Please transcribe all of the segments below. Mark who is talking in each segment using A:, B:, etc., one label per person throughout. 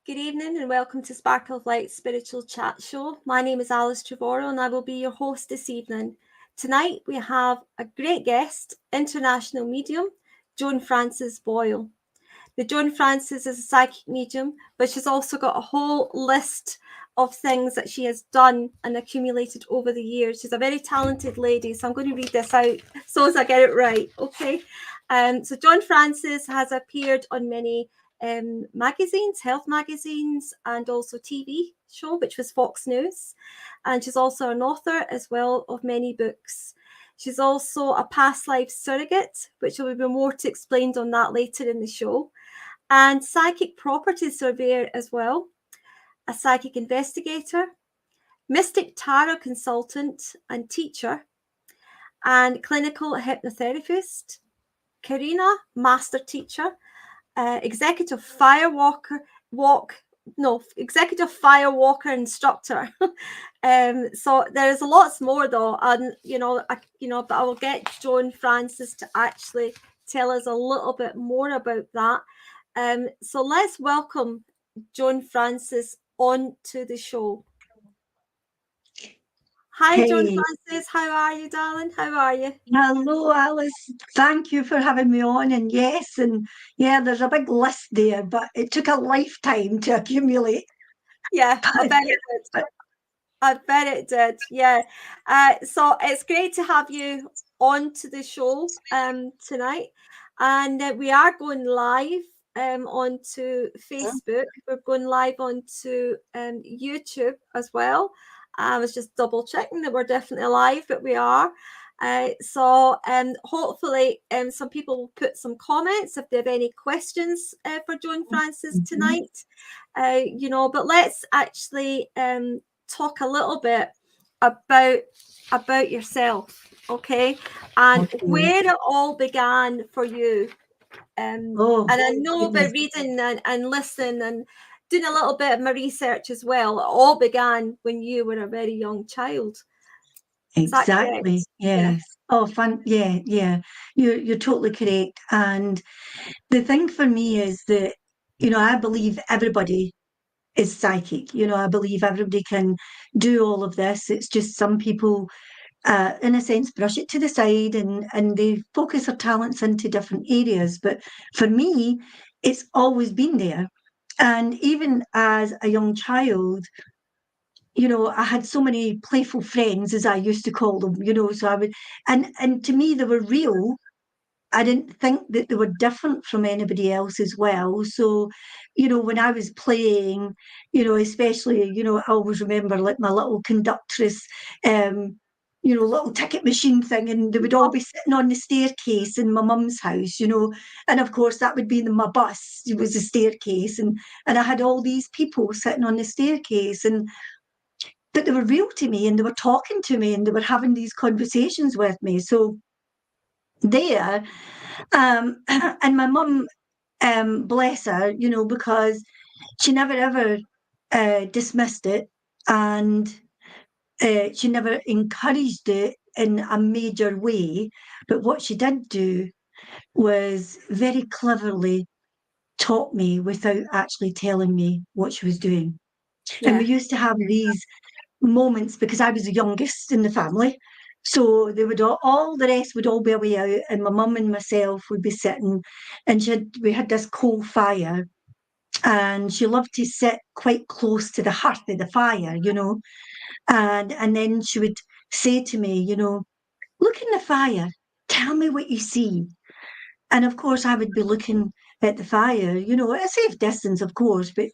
A: Good evening and welcome to Sparkle of Light Spiritual Chat Show. My name is Alice Trevorrow and I will be your host this evening. Tonight we have a great guest, international medium, Joanfrances Boyle. The Joanfrances is a psychic medium, but she's also got a whole list of things that she has done and accumulated over the years. She's a very talented lady, so I'm going to read this out so as I get it right, okay? So Joanfrances has appeared on many magazines, health magazines, and also TV show, which was Fox News. And she's also an author as well of many books. She's also a past life surrogate, which will be more to explained on that later in the show, and psychic property surveyor as well, a psychic investigator, mystic tarot consultant and teacher, and clinical hypnotherapist, Karina, master teacher, executive fire walker instructor. So there's lots more though, and but I will get Joanfrances to actually tell us a little bit more about that. So let's welcome Joanfrances on to the show. Hi,
B: Hey.
A: Joanfrances. How are you, darling? How are you?
B: Hello, Alice. Thank you for having me on. And yes, and yeah, there's a big list there, but it took a lifetime to accumulate.
A: Yeah, I bet it did. I bet it did. Yeah. So it's great to have you on to the show tonight. And we are going live onto Facebook. We're going live onto YouTube as well. I was just double checking that we're definitely live, but we are. So hopefully some people will put some comments if they have any questions for Joanfrances tonight. But let's actually talk a little bit about yourself, okay, and where it all began for you. And I know by reading and listening and doing a little bit of my research as well, it all began when you were a very young child.
B: Exactly. Yes. Oh, fun. Yeah, yeah. You're totally correct. And the thing for me is that, I believe everybody is psychic. I believe everybody can do all of this. It's just some people in a sense, brush it to the side and they focus their talents into different areas. But for me, it's always been there. And even as a young child, I had so many playful friends, as I used to call them, so I would, and to me, they were real. I didn't think that they were different from anybody else as well. So, when I was playing, especially, I always remember like my little conductress, little ticket machine thing, and they would all be sitting on the staircase in my mum's house, and of course that would be my bus. It was a staircase, and I had all these people sitting on the staircase, but they were real to me, and they were talking to me, and they were having these conversations with me. So there. And my mum, bless her, because she never ever dismissed it, and she never encouraged it in a major way. But what she did do was very cleverly taught me without actually telling me what she was doing. And we used to have these moments because I was the youngest in the family. So they would all the rest would all be away out, and my mum and myself would be sitting, and we had this coal fire, and she loved to sit quite close to the hearth of the fire, and then she would say to me, look in the fire, tell me what you see. And of course, I would be looking at the fire, at a safe distance, of course, but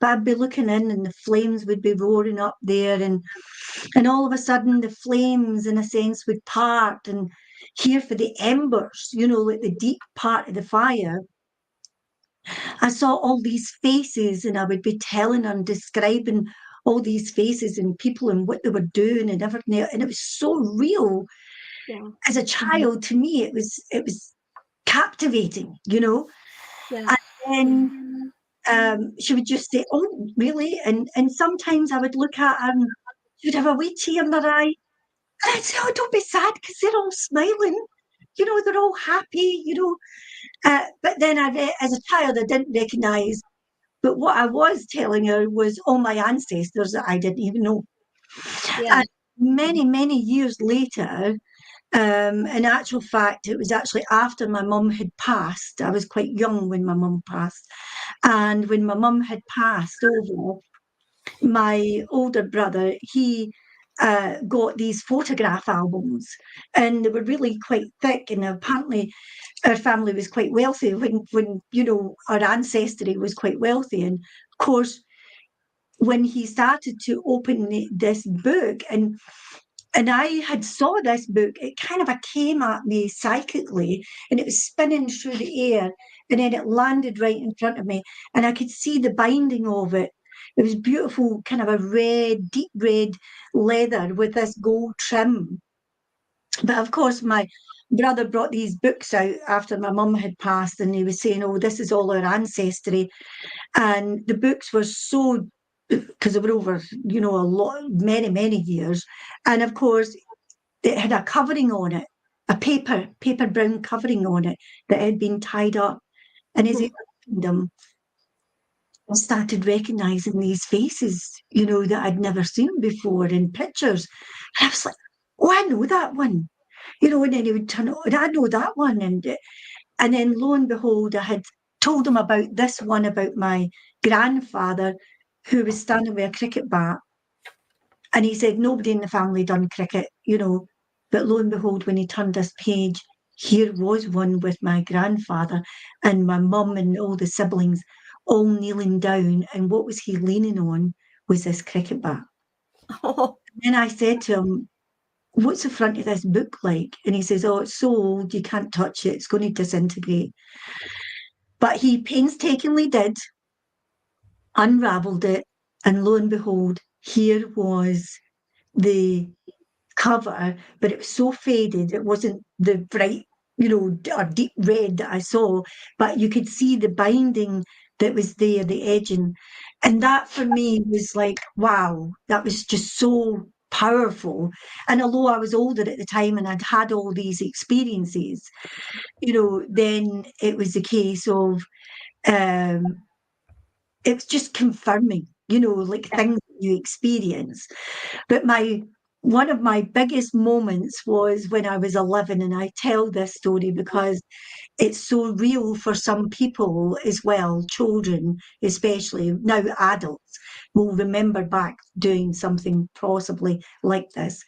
B: I'd be looking in and the flames would be roaring up there. And all of a sudden, the flames, in a sense, would part and here for the embers, like the deep part of the fire. I saw all these faces and I would be telling and describing all these faces and people and what they were doing and everything. And it was so real.
A: Yeah.
B: As a child, to me, it was captivating,
A: Yeah.
B: And then she would just say, "Oh, really?" And sometimes I would look at her and she'd have a wee tear in her eye. And I'd say, "Oh, don't be sad because they're all smiling. They're all happy, But then as a child, I didn't recognise But what I was telling her was all my ancestors that I didn't even know.
A: Yeah.
B: And many, many years later, in actual fact, it was actually after my mum had passed. I was quite young when my mum passed. And when my mum had passed over, my older brother, he got these photograph albums, and they were really quite thick. And apparently, our family was quite wealthy when our ancestry was quite wealthy. And of course, when he started to open this book, and I had saw this book, it kind of came at me psychically, and it was spinning through the air, and then it landed right in front of me, and I could see the binding of it. It was beautiful, kind of a red, deep red leather with this gold trim. But of course, my brother brought these books out after my mum had passed, and he was saying, "Oh, this is all our ancestry." And the books were so, because they were over, a lot, many, many years. And of course, it had a covering on it, a paper brown covering on it that had been tied up. And as he opened them, I started recognizing these faces, that I'd never seen before in pictures. And I was like, "Oh, I know that one." And then he would turn it, and "I know that one." And then lo and behold, I had told him about this one about my grandfather who was standing with a cricket bat. And he said nobody in the family done cricket. But lo and behold, when he turned this page, here was one with my grandfather and my mum and all the siblings all kneeling down. And what was he leaning on was this cricket bat.
A: Oh.
B: And I said to him, "What's the front of this book like?" And he says, "Oh, it's so old, you can't touch it. It's going to disintegrate." But he painstakingly did, unravelled it, and lo and behold, here was the cover, but it was so faded. It wasn't the bright, or deep red that I saw, but you could see the binding that was there, the edging. And that for me was like, wow, that was just so powerful. And although I was older at the time and I'd had all these experiences, then it was a case of, um, it's just confirming, like things that you experience. But one of my biggest moments was when I was 11, and I tell this story because it's so real for some people as well, children especially, now adults will remember back doing something possibly like this.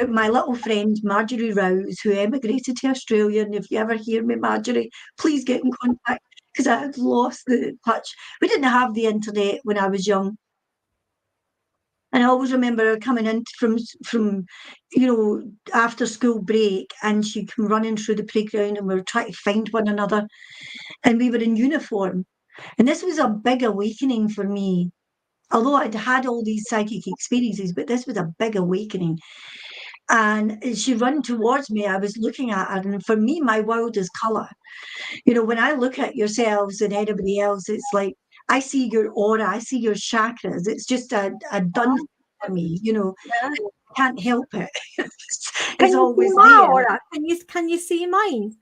B: My little friend Marjorie Rouse, who emigrated to Australia, and if you ever hear me, Marjorie, please get in contact, because I had lost the touch. We didn't have the internet when I was young. And I always remember her coming in from after school break, and she'd come running through the playground, and we were trying to find one another, and we were in uniform. And this was a big awakening for me. Although I'd had all these psychic experiences, but this was a big awakening. And as she ran towards me, I was looking at her, and for me, my world is colour. When I look at yourselves and anybody else, it's like I see your aura, I see your chakras. It's just a done for me.
A: Yeah.
B: I can't help it.
A: Can
B: It's
A: you see
B: always
A: my
B: there.
A: aura? Can you see mine?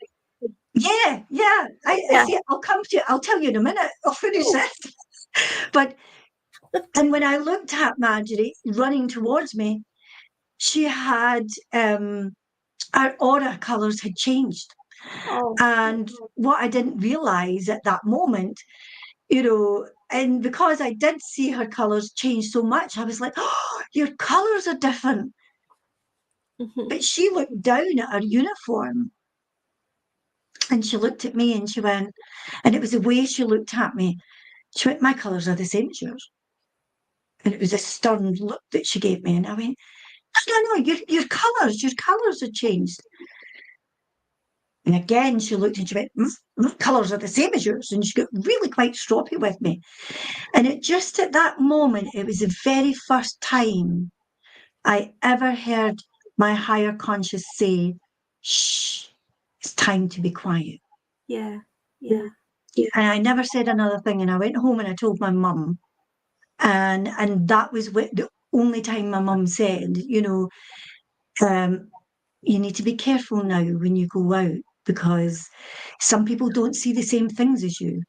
B: Yeah. I see. I'll come to you. I'll tell you in a minute. I'll finish this. But and when I looked at Marjorie running towards me, she had our aura colours had changed.
A: Oh.
B: And what I didn't realise at that moment, and because I did see her colours change so much, I was like, "Oh, your colours are different." But she looked down at her uniform, and she looked at me, and she went, and it was the way she looked at me. She went, "My colours are the same as yours." And it was a stern look that she gave me. And I went, "No, your colours have changed." And again, she looked and she went, "My colours are the same as yours." And she got really quite stroppy with me. And it just at that moment, it was the very first time I ever heard my higher conscious say, "Shh, it's time to be quiet."
A: Yeah.
B: And I never said another thing. And I went home and I told my mum. And that was the only time my mum said, you need to be careful now when you go out, because some people don't see the same things as you.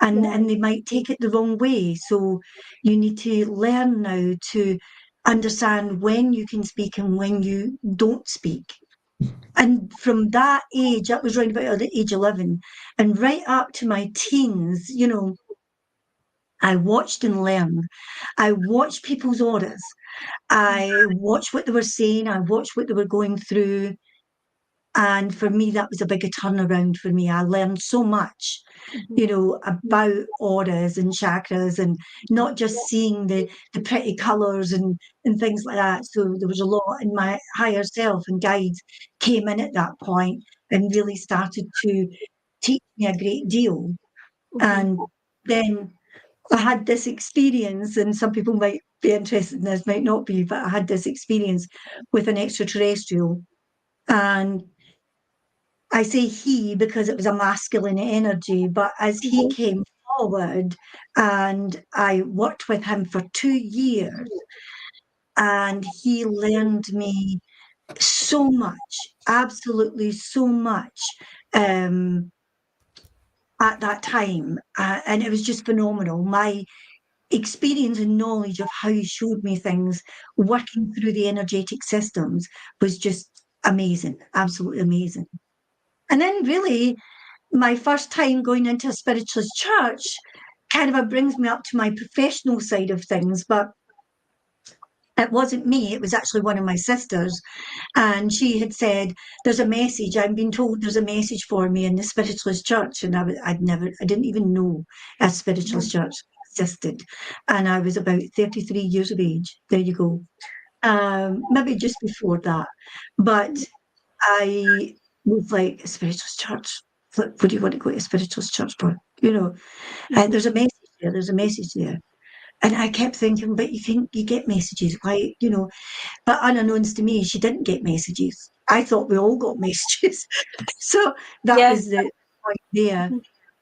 B: and they might take it the wrong way. So you need to learn now to understand when you can speak and when you don't speak. And from that age, that was right about age 11, and right up to my teens, you know, I watched and learned. I watched people's auras. I watched what they were saying. I watched what they were going through. And for me, that was a big turnaround for me. I learned so much, you know, about auras and chakras, and not just seeing the pretty colours and things like that. So there was a lot in my higher self, and guides came in at that point and really started to teach me a great deal. And then I had this experience, and some people might be interested in this, might not be, but I had this experience with an extraterrestrial. And I say he because it was a masculine energy, but as he came forward, and I worked with him for 2 years, and he learned me so much, absolutely so much, um, at that time. And it was just phenomenal. My experience and knowledge of how he showed me things working through the energetic systems was just amazing, absolutely amazing. And then really, my first time going into a spiritualist church kind of brings me up to my professional side of things, but it wasn't me, it was actually one of my sisters. And she had said, there's a message, I'm being told there's a message for me in the spiritualist church. And I didn't even know a spiritualist church existed. And I was about 33 years of age. There you go. Maybe just before that. But I was like, a spiritualist church? Like, what do you want to go to a spiritualist church for? You know, there's a message there, there's a message there. And I kept thinking, but you get messages, why, you know, but unbeknownst to me, she didn't get messages. I thought we all got messages. So that was the point there.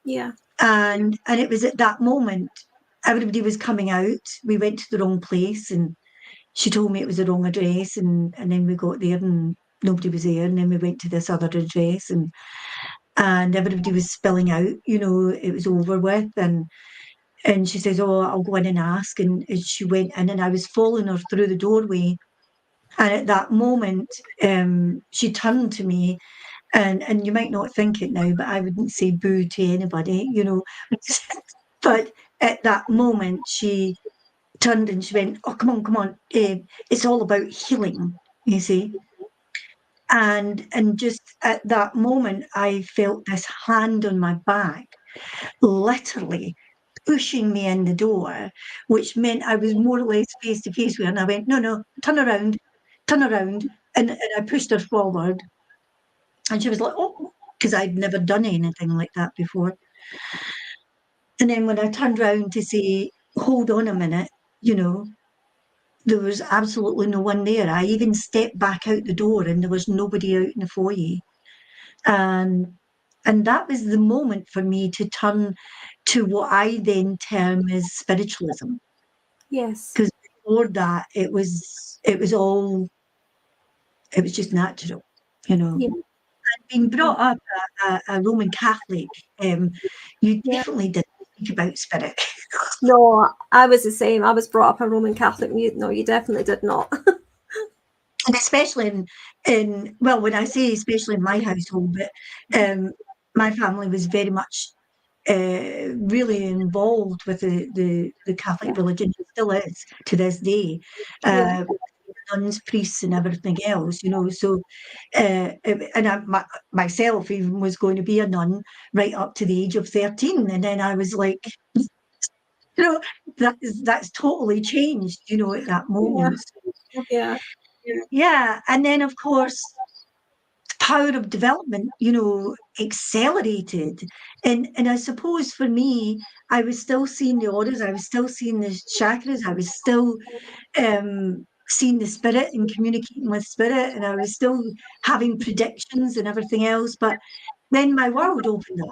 A: Yeah.
B: And it was at that moment, everybody was coming out. We went to the wrong place, and she told me it was the wrong address, and then we got there and nobody was there, and then we went to this other address, and everybody was spilling out, you know, it was over with. And she says, oh, I'll go in and ask. And she went in, and I was following her through the doorway. And at that moment, she turned to me, and you might not think it now, but I wouldn't say boo to anybody, you know. But at that moment, she turned and she went, oh, come on, it's all about healing, you see. And just at that moment, I felt this hand on my back, literally pushing me in the door, which meant I was more or less face to face with her. And I went, no, turn around. And I pushed her forward. And she was like, oh, because I'd never done anything like that before. And then when I turned around to say, hold on a minute, you know, there was absolutely no one there. I even stepped back out the door, and there was nobody out in the foyer. And that was the moment for me to turn to what I then term as spiritualism.
A: Yes.
B: Because before that, it was just natural, you know.
A: Yeah.
B: And being brought up a Roman Catholic, you definitely didn't think about spirit.
A: No, I was the same. I was brought up a Roman Catholic. No, you definitely did not.
B: And especially in well, when I say especially in my household, but my family was very much really involved with the Catholic religion. It still is to this day. Nuns, priests, and everything else, you know. So, and myself even was going to be a nun right up to the age of 13, and then I was like, you know, that's totally changed, you know, at that moment. Yeah, and then of course, power of development, you know, accelerated. And I suppose for me, I was still seeing the orders, I was still seeing the chakras, I was still seeing the spirit and communicating with spirit, and I was still having predictions and everything else. But then my world opened up,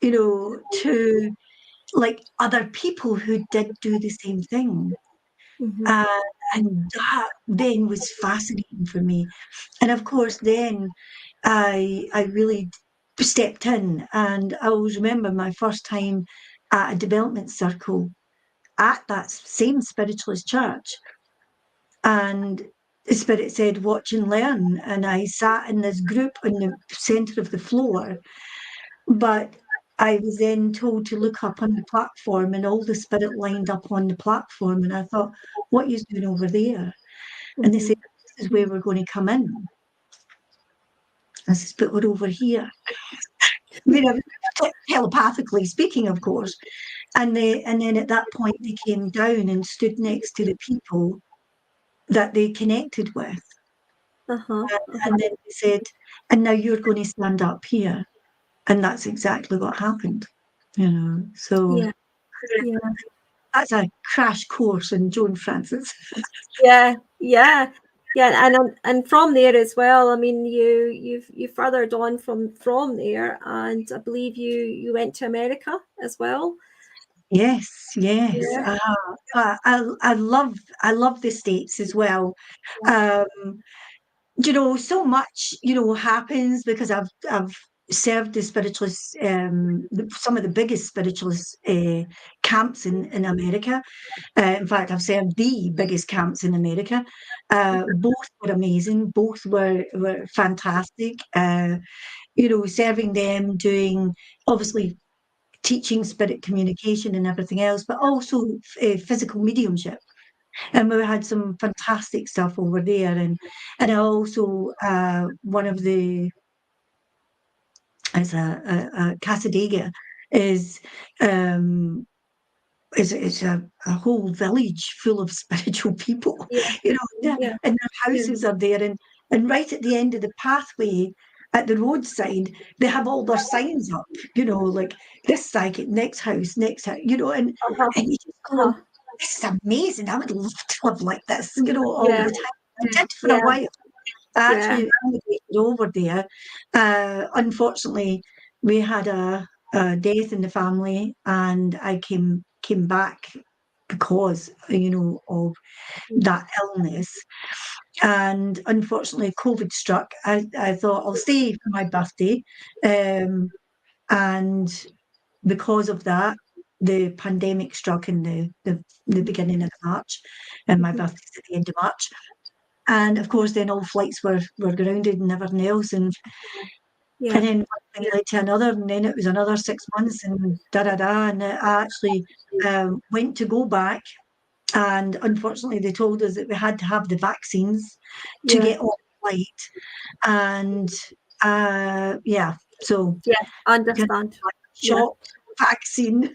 B: you know, to like other people who did do the same thing. And that then was fascinating for me. And of course, then I really stepped in, and I always remember my first time at a development circle at that same Spiritualist Church, and the Spirit said, "Watch and learn," and I sat in this group in the centre of the floor, but I was then told to look up on the platform, and all the Spirit lined up on the platform, and I thought, "What are you doing over there?" And they said, "This is where we're going to come in." I said, "But we're over here." I mean, telepathically speaking, of course. And then at that point, they came down and stood next to the people that they connected with. And then they said, "And now you're going to stand up here." And that's exactly what happened, So that's a crash course in Joanfrances.
A: And from there as well. I mean, you furthered on from there, and I believe you went to America as well.
B: Yes. I love the States as well. So much happens because I've served the spiritualists, some of the biggest spiritualist camps in America. In fact, I've served the biggest camps in America. Both were amazing. Both were fantastic. Serving them, doing obviously teaching spirit communication and everything else, but also physical mediumship. And we had some fantastic stuff over there. And I also, one of the, as a Casadega is, it's a whole village full of spiritual people, and their houses are there. And right at the end of the pathway, at the roadside, they have all their signs up, like this psychic, next house, and you just go, "This is amazing. I would love to live like this, all the time." I did for a while. I actually emigrated over there. Unfortunately, we had a death in the family, and I came back because of that illness. And unfortunately, COVID struck. I thought I'll stay for my birthday, and because of that, the pandemic struck in the beginning of March, and my birthday's at the end of March. And of course, then all flights were grounded and everything else, and then one thing led to another, and then it was another 6 months, and and I actually went to go back, and unfortunately, they told us that we had to have the vaccines to get on the flight, and
A: understand.
B: Shot vaccine.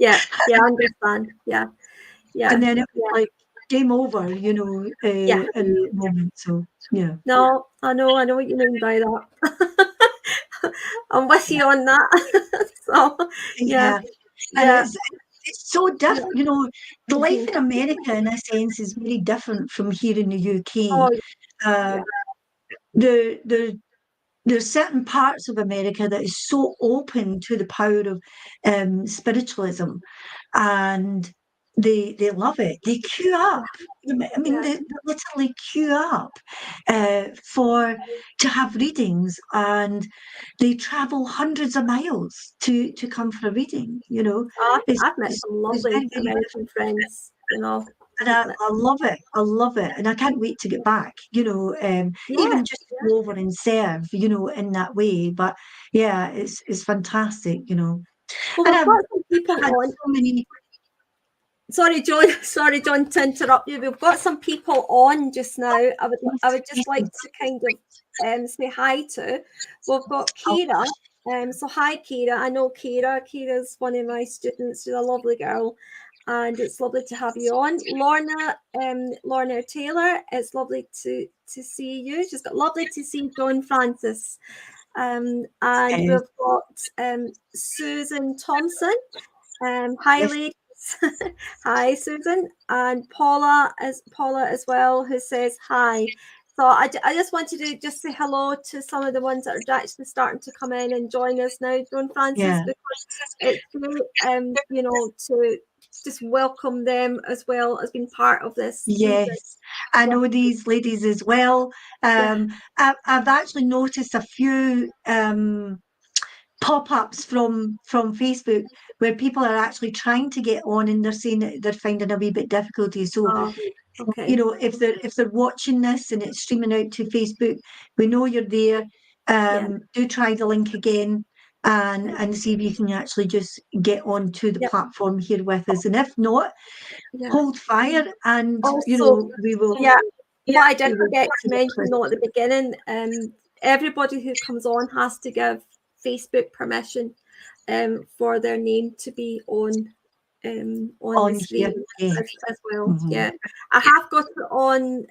A: I understand.
B: And then it was like game over, in the moment. So
A: No, I know what you mean by that. I'm with you on that. So
B: and it's so different. The life in America, in a sense, is very different from here in the UK. There's certain parts of America that is so open to the power of spiritualism, and they love it. They queue up. I mean, they literally queue up to have readings, and they travel hundreds of miles to come for a reading.
A: I've met some lovely American friends.
B: And I love it. I love it. And I can't wait to get back, even just to go over and serve, in that way. But yeah, it's fantastic,
A: Well,
B: And I've
A: got some people
B: had
A: on.
B: so many.
A: Sorry, John, to interrupt you. We've got some people on just now. I would just like to kind of say hi to. We've got Kira. So hi, Kira. I know Kira. Kira's one of my students. She's a lovely girl, and it's lovely to have you on. Lorna Taylor. It's lovely to see you. She's got lovely to see Joanfrances. And we've got Susan Thompson. Hi, ladies. Hi, Susan, and Paula as well, who says hi. So I just wanted to just say hello to some of the ones that are actually starting to come in and join us now, Joanfrances, because it's great, to just welcome them as well as being part of this.
B: Yes, I know these ladies as well. I've actually noticed a few pop-ups from Facebook where people are actually trying to get on and they're saying that they're finding a wee bit difficulty. So,
A: okay.
B: you know, if they're watching this and it's streaming out to Facebook, we know you're there. Do try the link again and see if you can actually just get onto the platform here with us. And if not, hold fire and,
A: also,
B: you know, we will.
A: What I did forget to mention though at the beginning, everybody who comes on has to give Facebook permission for their name to be on the screen as well. Mm-hmm. I have got it on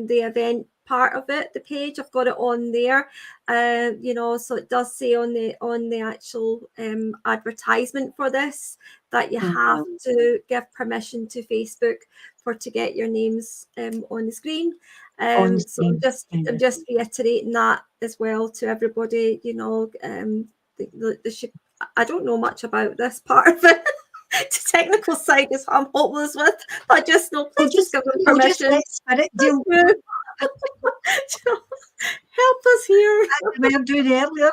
A: the event part of it, the page. I've got it on there, you know, so it does say on the actual advertisement for this that you have to give permission to Facebook to get your names on the screen. So I'm just reiterating that as well to everybody. You know, I don't know much about this part of it. The technical side is what I'm hopeless with. I just know, please just give them permission. Help us here.
B: I'm doing earlier.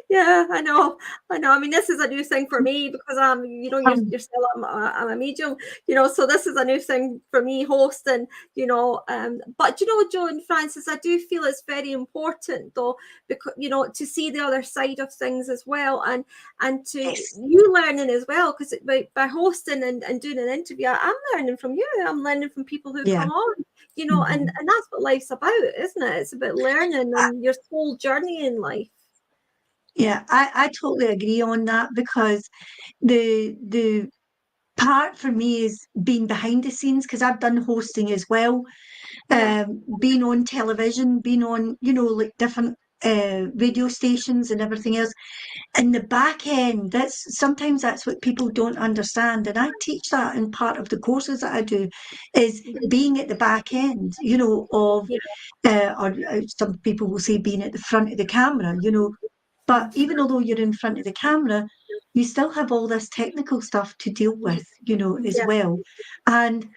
A: Yeah, I know. I mean, this is a new thing for me because I'm, you know, you're still, I'm a medium, you know, so this is a new thing for me hosting, you know, but you know, Joanfrances, I do feel it's very important though, because, you know, to see the other side of things as well, and to you learning as well, because by hosting and doing an interview, I'm learning from you. I'm learning from people who come on, you know, and that's what life's about, isn't it? It's about learning and your whole journey in life.
B: Yeah, I totally agree on that, because the part for me is being behind the scenes, because I've done hosting as well, being on television, being on, you know, like different radio stations and everything else. In the back end, sometimes that's what people don't understand, and I teach that in part of the courses that I do, is being at the back end, you know, of or some people will say being at the front of the camera, you know. But even although you're in front of the camera, you still have all this technical stuff to deal with, you know, as well. And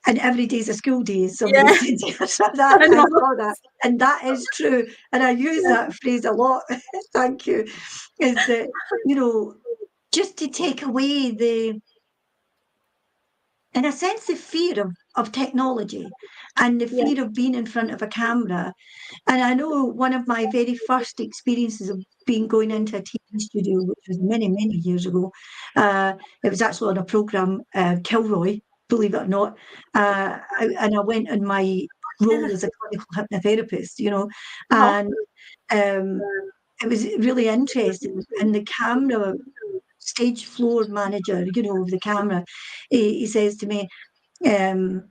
B: every day's a school day, as somebody said. So I saw that. And that is true. And I use that phrase a lot. Thank you. Is that, you know, just to take away in a sense, the fear of technology and the fear of being in front of a camera. And I know one of my very first experiences of going into a TV studio, which was many, many years ago, it was actually on a programme, Kilroy, believe it or not. And I went in my role as a clinical hypnotherapist, you know, and it was really interesting. And the camera, stage floor manager, you know, of the camera, he says to me, and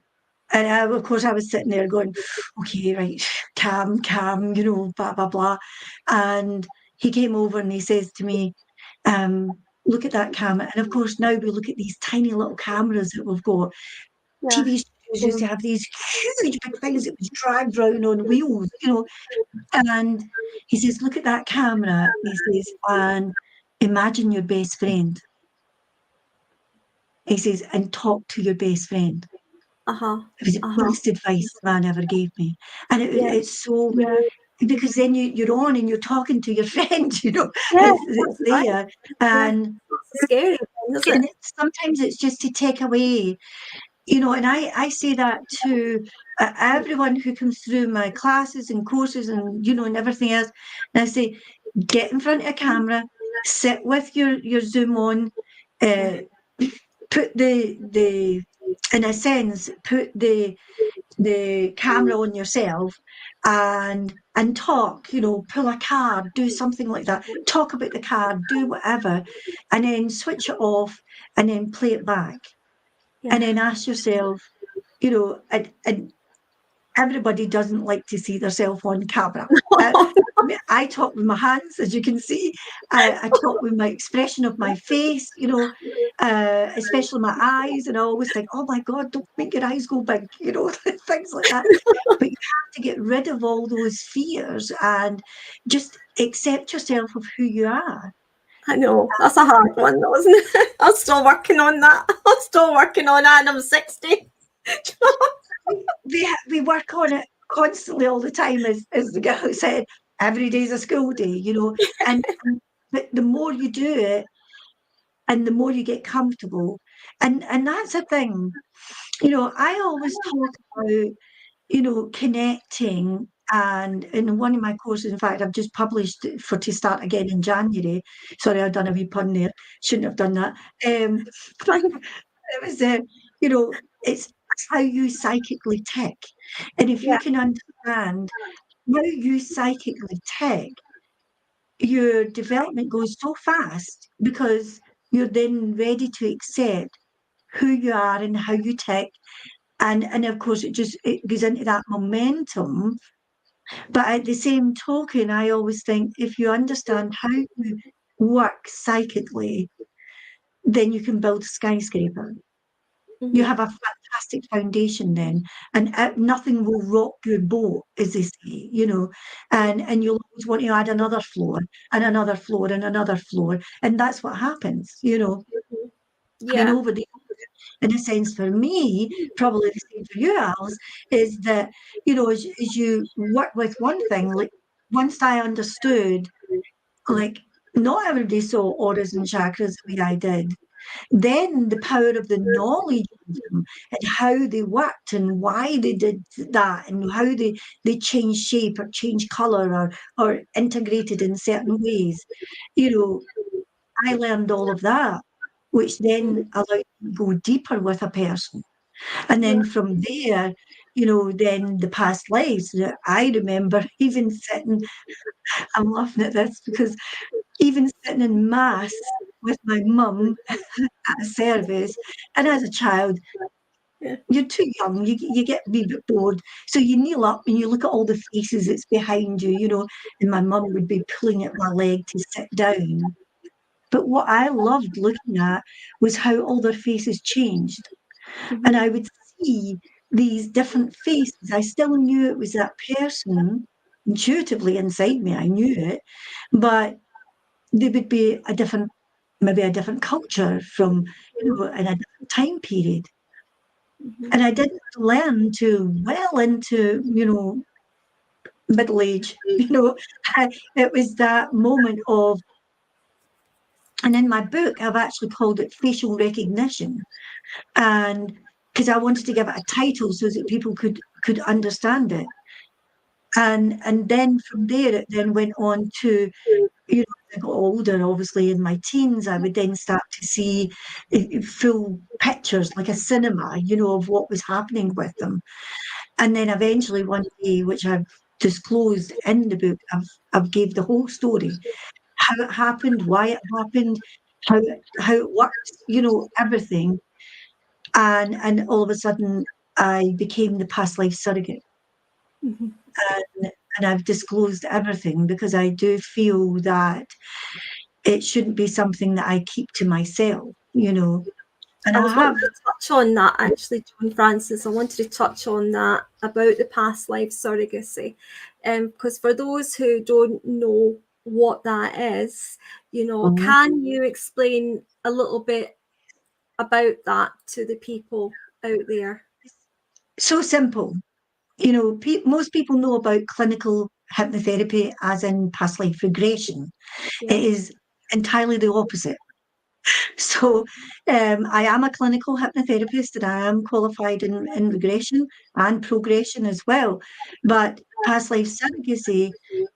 B: of course, I was sitting there going, okay, right, calm, you know, blah, blah, blah. And he came over and he says to me, look at that camera. And of course, now we look at these tiny little cameras that we've got. TV studios used to have these huge big things that was dragged around on wheels, you know. And he says, look at that camera. He says, and imagine your best friend. He says, and talk to your best friend. It was the best advice the man ever gave me. And it's so, because then you're on and you're talking to your friend, you know, that's there. And
A: it's scary, isn't it?
B: Sometimes it's just to take away, you know, and I say that to everyone who comes through my classes and courses and, you know, and everything else. And I say, get in front of a camera, sit with your Zoom on, put in a sense, put the camera on yourself and talk, you know, pull a card, do something like that, talk about the card, do whatever, and then switch it off and then play it back. And then ask yourself, you know, and everybody doesn't like to see themselves on camera. I talk with my hands, as you can see. I talk with my expression of my face, you know, especially my eyes. And I always think, oh my God, don't make your eyes go big, you know, things like that. But you have to get rid of all those fears and just accept yourself of who you are.
A: I know, that's a hard one, though, isn't it? I'm still working on that. And I'm 60.
B: We work on it constantly all the time, as the girl said. every day's a school day, you know, but the more you do it and the more you get comfortable, and that's a thing, you know, I always talk about, you know, connecting. And in one of my courses, in fact, I've just published it for to start again in January. Sorry, I've done a wee pun there. Shouldn't have done that. It was, you know, it's how you psychically tick. And if you can understand how you psychically tick, your development goes so fast because you're then ready to accept who you are and how you tick. And of course, it goes into that momentum. But at the same token, I always think if you understand how you work psychically, then you can build a skyscraper. You have a fantastic foundation then, and nothing will rock your boat, as they say, you know, and you'll always want to add another floor and another floor and another floor, and that's what happens, you know. And
A: Yeah.
B: over the in a sense, for me, probably the same for you, Alice, is that, you know, as you work with one thing, like once I understood, like not everybody saw auras and chakras the way I did, then the power of the knowledge of them and how they worked and why they did that and how they changed shape or changed colour or integrated in certain ways, you know, I learned all of that, which then allowed me to go deeper with a person. And then from there, you know, then the past lives that I remember even sitting, I'm laughing at this because even sitting in mass with my mum at a service, and as a child, you're too young, you get a wee bit bored. So you kneel up and you look at all the faces that's behind you, you know, and my mum would be pulling at my leg to sit down. But what I loved looking at was how all their faces changed. And I would see these different faces. I still knew it was that person intuitively inside me. I knew it, but they would be a different, maybe a different culture from, you know, in a different time period. And I didn't learn till well into, you know, middle age. You know, it was that moment of, and in my book, I've actually called it facial recognition. And because I wanted to give it a title so that people could understand it. And then from there it then went on to, you know, as I got older, obviously in my teens, I would then start to see full pictures like a cinema, you know, of what was happening with them. And then eventually one day, which I've disclosed in the book, I've gave the whole story, how it happened, why it happened, how it works, you know, everything. And all of a sudden I became the past life surrogate. And I've disclosed everything because I do feel that it shouldn't be something that I keep to myself, you know. And
A: I
B: I
A: was wanting
B: have,
A: to touch on that actually, Joanfrances. I wanted to touch on that about the past life surrogacy, because for those who don't know what that is, you know, can you explain a little bit about that to the people out there?
B: so simple. You know, most people know about clinical hypnotherapy as in past life regression.
A: Yeah.
B: It is entirely the opposite. So I am a clinical hypnotherapist and I am qualified in regression and progression as well. But past life surrogacy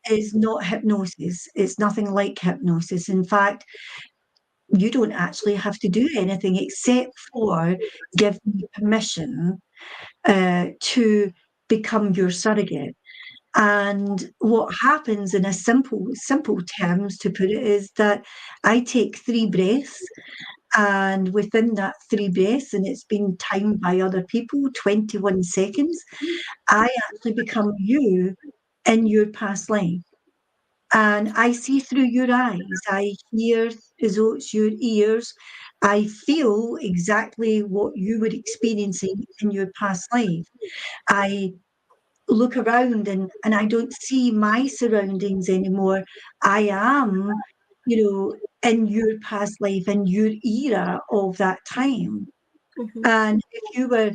B: is not hypnosis. It's nothing like hypnosis. In fact, you don't actually have to do anything except for give me permission to become your surrogate. And what happens in a simple terms to put it is that I take 3 breaths, and within that 3 breaths, and it's been timed by other people, 21 seconds, I actually become you in your past life. And I see through your eyes. I hear as though it's your ears. I feel exactly what you were experiencing in your past life. I look around and I don't see my surroundings anymore. I am, you know, in your past life, in your era of that time. And if you were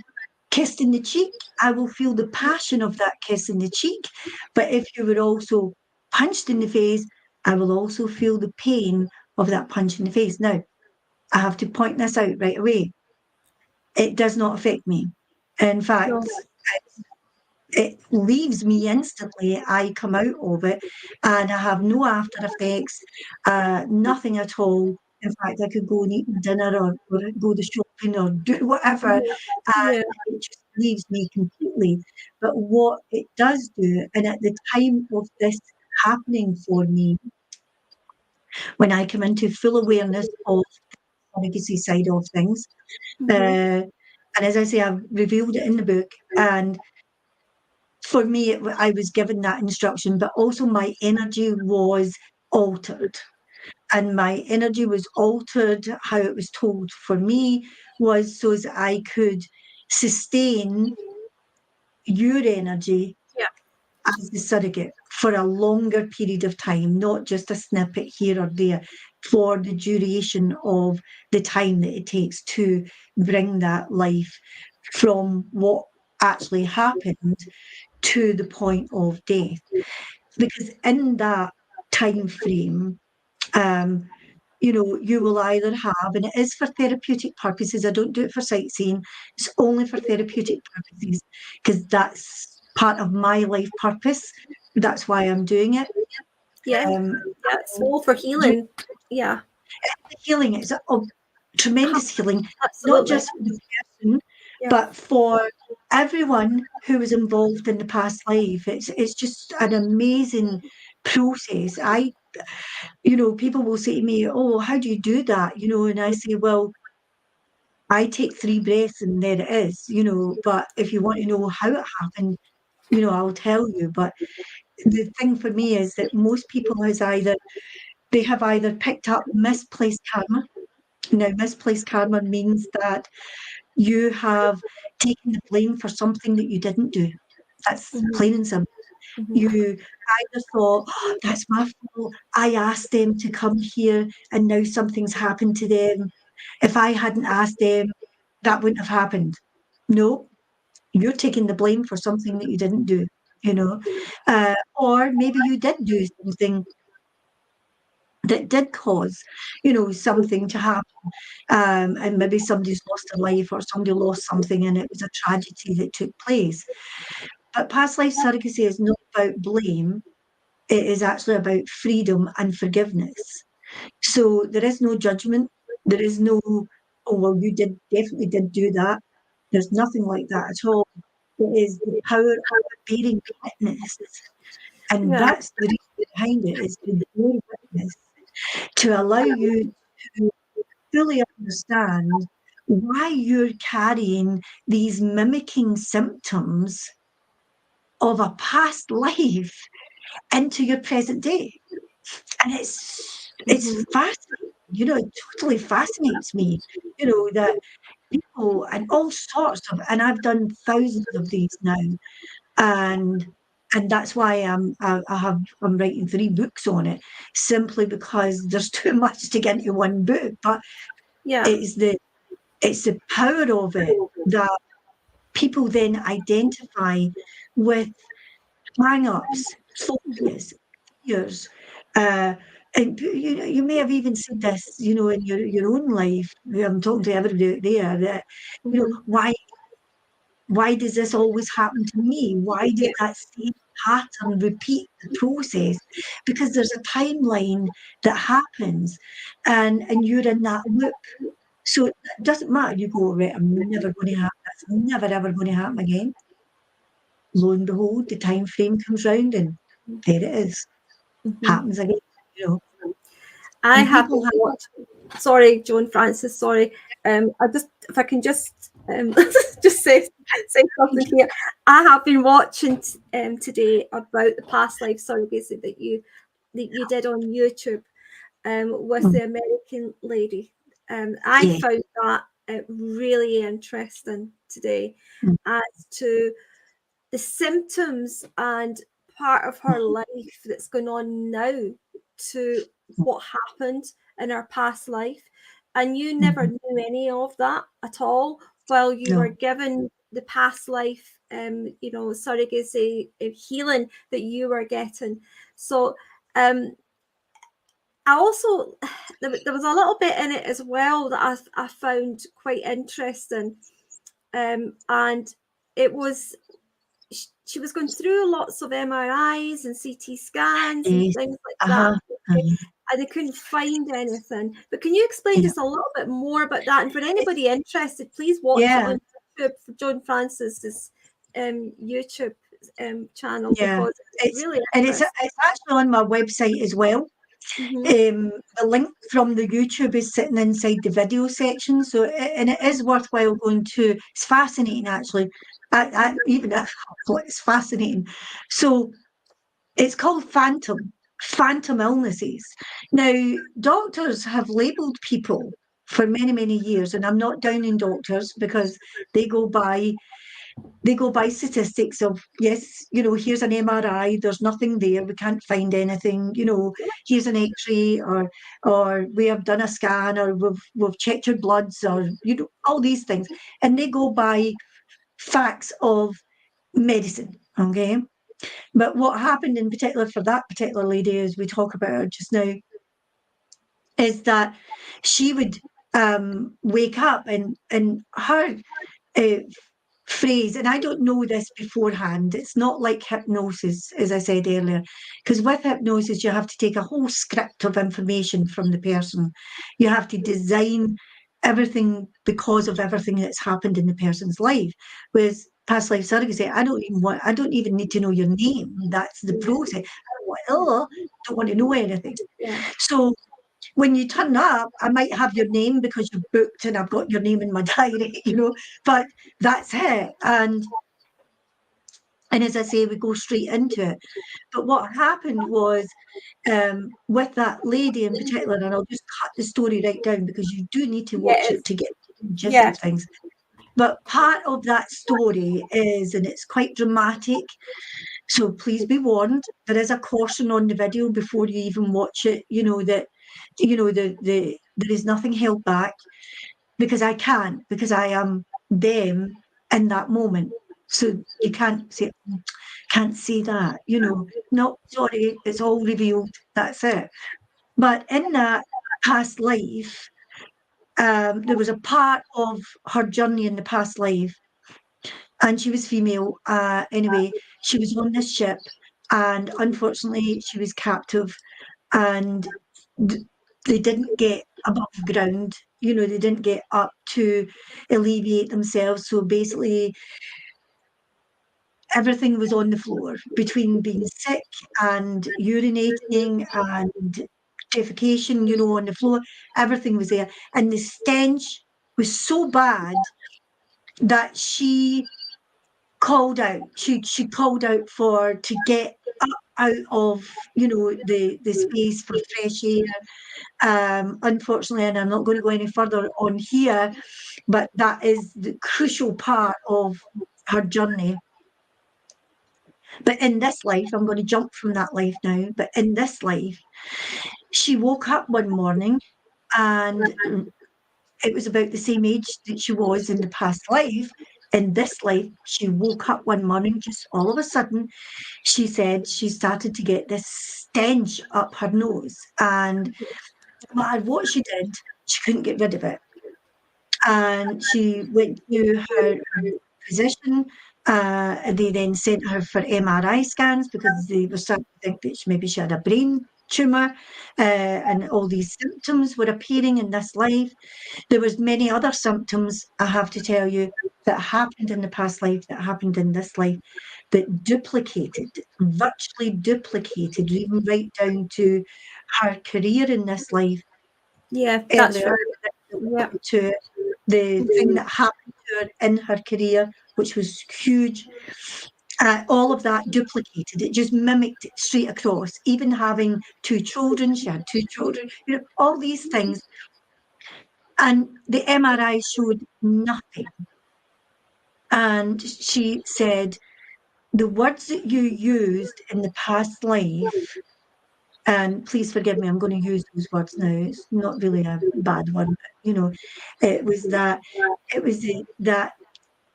B: kissed in the cheek, I will feel the passion of that kiss in the cheek. But if you were also punched in the face, I will also feel the pain of that punch in the face. Now, I have to point this out right away. It does not affect me. In fact, it leaves me instantly. I come out of it and I have no after effects, nothing at all. In fact, I could go and eat my dinner or go to shopping or do whatever, and it just leaves me completely. But what it does do, and at the time of this happening for me, when I come into full awareness of the legacy side of things, and as I say, I've revealed it in the book, and for me, I was given that instruction, but also my energy was altered. And my energy was altered, how it was told for me was so as I could sustain your energy as the surrogate for a longer period of time, not just a snippet here or there, for the duration of the time that it takes to bring that life from what actually happened to the point of death. Because in that time frame, you will either have, and it is for therapeutic purposes, I don't do it for sightseeing, it's only for therapeutic purposes, because that's part of my life purpose. That's why I'm doing it.
A: It's all for healing.
B: Healing is a tremendous healing,
A: Absolutely.
B: not just for the person, but for everyone who was involved in the past life. It's just an amazing process. People will say to me, "Oh, how do you do that?" And I say, "Well, I take 3 breaths and there it is, but if you want to know how it happened, I'll tell you." But the thing for me is that most people they have either picked up misplaced karma. Now, misplaced karma means that you have taken the blame for something that you didn't do. That's plain and simple. You either thought, "Oh, that's my fault. I asked them to come here and now something's happened to them. If I hadn't asked them, that wouldn't have happened." No, you're taking the blame for something that you didn't do, or maybe you did do something that did cause, something to happen. And maybe somebody's lost their life or somebody lost something and it was a tragedy that took place. But past life surrogacy is not about blame. It is actually about freedom and forgiveness. So there is no judgment. There is no, "Oh, well, you definitely did do that." There's nothing like that at all. It is the power of bearing witness. And that's the reason behind it, is to bear witness, to allow you to fully understand why you're carrying these mimicking symptoms of a past life into your present day. And it's fascinating, it totally fascinates me, that people and all sorts of, and I've done thousands of these now, and that's why I'm writing 3 books on it, simply because there's too much to get into one book. But it's the power of it that people then identify with hang-ups, phobias, fears. And you may have even said this, in your own life. I'm talking to everybody out there that, why does this always happen to me? Why does that same pattern repeat the process? Because there's a timeline that happens, and you're in that loop. So it doesn't matter. You go, "Right, I'm never going to happen. That's never ever going to happen again." Lo and behold, the time frame comes round, and there it is. Happens again.
A: I have watched. Sorry, Joanfrances. Sorry. If I can just just say something here. I have been watching today about the past life surrogacy that you did on YouTube with the American lady. I found that really interesting today as to the symptoms and part of her life that's going on now to what happened in her past life. And you never knew any of that at all while you were given the past life, surrogacy healing that you were getting. So I also, there was a little bit in it as well that I found quite interesting. And it was, she was going through lots of MRIs and CT scans and things like that. And they couldn't find anything. But can you explain just a little bit more about that? And for anybody interested, please watch it on YouTube for Joanfrances' YouTube channel, because it's really interesting.
B: And it's actually on my website as well. The link from the YouTube is sitting inside the video section, so and it is worthwhile going to. It's fascinating, actually. It's fascinating. So it's called phantom illnesses. Now, doctors have labelled people for many, many years, and I'm not downing doctors because they go by statistics of, yes, here's an MRI, there's nothing there, we can't find anything, here's an X-ray, or we have done a scan, or we've checked your bloods, or all these things, and they go by facts of medicine, okay? But what happened in particular for that particular lady, as we talk about her just now, is that she would wake up, and her phrase, and I don't know this beforehand, it's not like hypnosis, as I said earlier, because with hypnosis you have to take a whole script of information from the person. You have to design everything because of everything that's happened in the person's life. Whereas past life surrogacy, I don't even need to know your name. That's the process. I don't want to know anything. So when you turn up, I might have your name because you've booked and I've got your name in my diary, but that's it. And as I say, we go straight into it. But what happened was, with that lady in particular, and I'll just cut the story right down because you do need to watch it to get the gist of things. But part of that story is, and it's quite dramatic, so please be warned, there is a caution on the video before you even watch it, that there is nothing held back, because I am them in that moment. So you can't say that, no, sorry, it's all revealed, that's it. But in that past life, there was a part of her journey in the past life, and she was female. Anyway, she was on this ship, and unfortunately she was captive, and they didn't get above ground, they didn't get up to alleviate themselves. So basically everything was on the floor, between being sick and urinating and defecation, on the floor. Everything was there, and the stench was so bad that she called out. She called out to get up out of the space for fresh air. Unfortunately, and I'm not going to go any further on here, but that is the crucial part of her journey. But in this life, I'm going to jump from that life now, but in this life, she woke up one morning, and it was about the same age that she was in the past life. In this life, she woke up one morning, just all of a sudden, she said she started to get this stench up her nose. And no matter what she did, she couldn't get rid of it. And she went to her physician. They then sent her for MRI scans because they were starting to think that maybe she had a brain tumour, and all these symptoms were appearing in this life. There was many other symptoms, I have to tell you, that happened in the past life, that happened in this life, that virtually duplicated, even right down to her career in this life.
A: Yeah, that's right.
B: Yeah. To the thing that happened to her in her career, which was huge. All of that duplicated. It just mimicked it straight across. Even having 2 children, she had 2 children, all these things. And the MRI showed nothing. And she said, the words that you used in the past life, and please forgive me, I'm going to use those words now. It's not really a bad one, but, it was that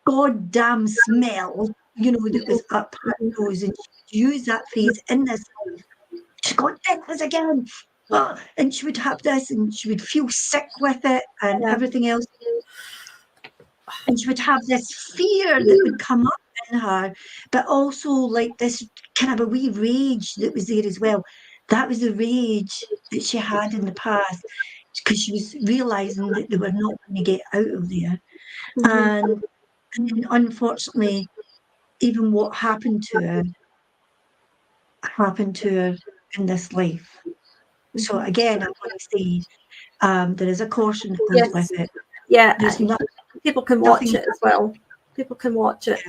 B: goddamn smell, that was up her nose, and she'd use that phrase in this life. She'd go, this again. Oh, and she would have this, and she would feel sick with it and everything else. And she would have this fear that would come up in her, but also like this kind of a wee rage that was there as well. That was the rage that she had in the past, because she was realizing that they were not going to get out of there. And then unfortunately, even what happened to her in this life. So again, I want to say there is a caution that goes with it.
A: Yeah,
B: there's
A: people can watch it as well. People can watch it.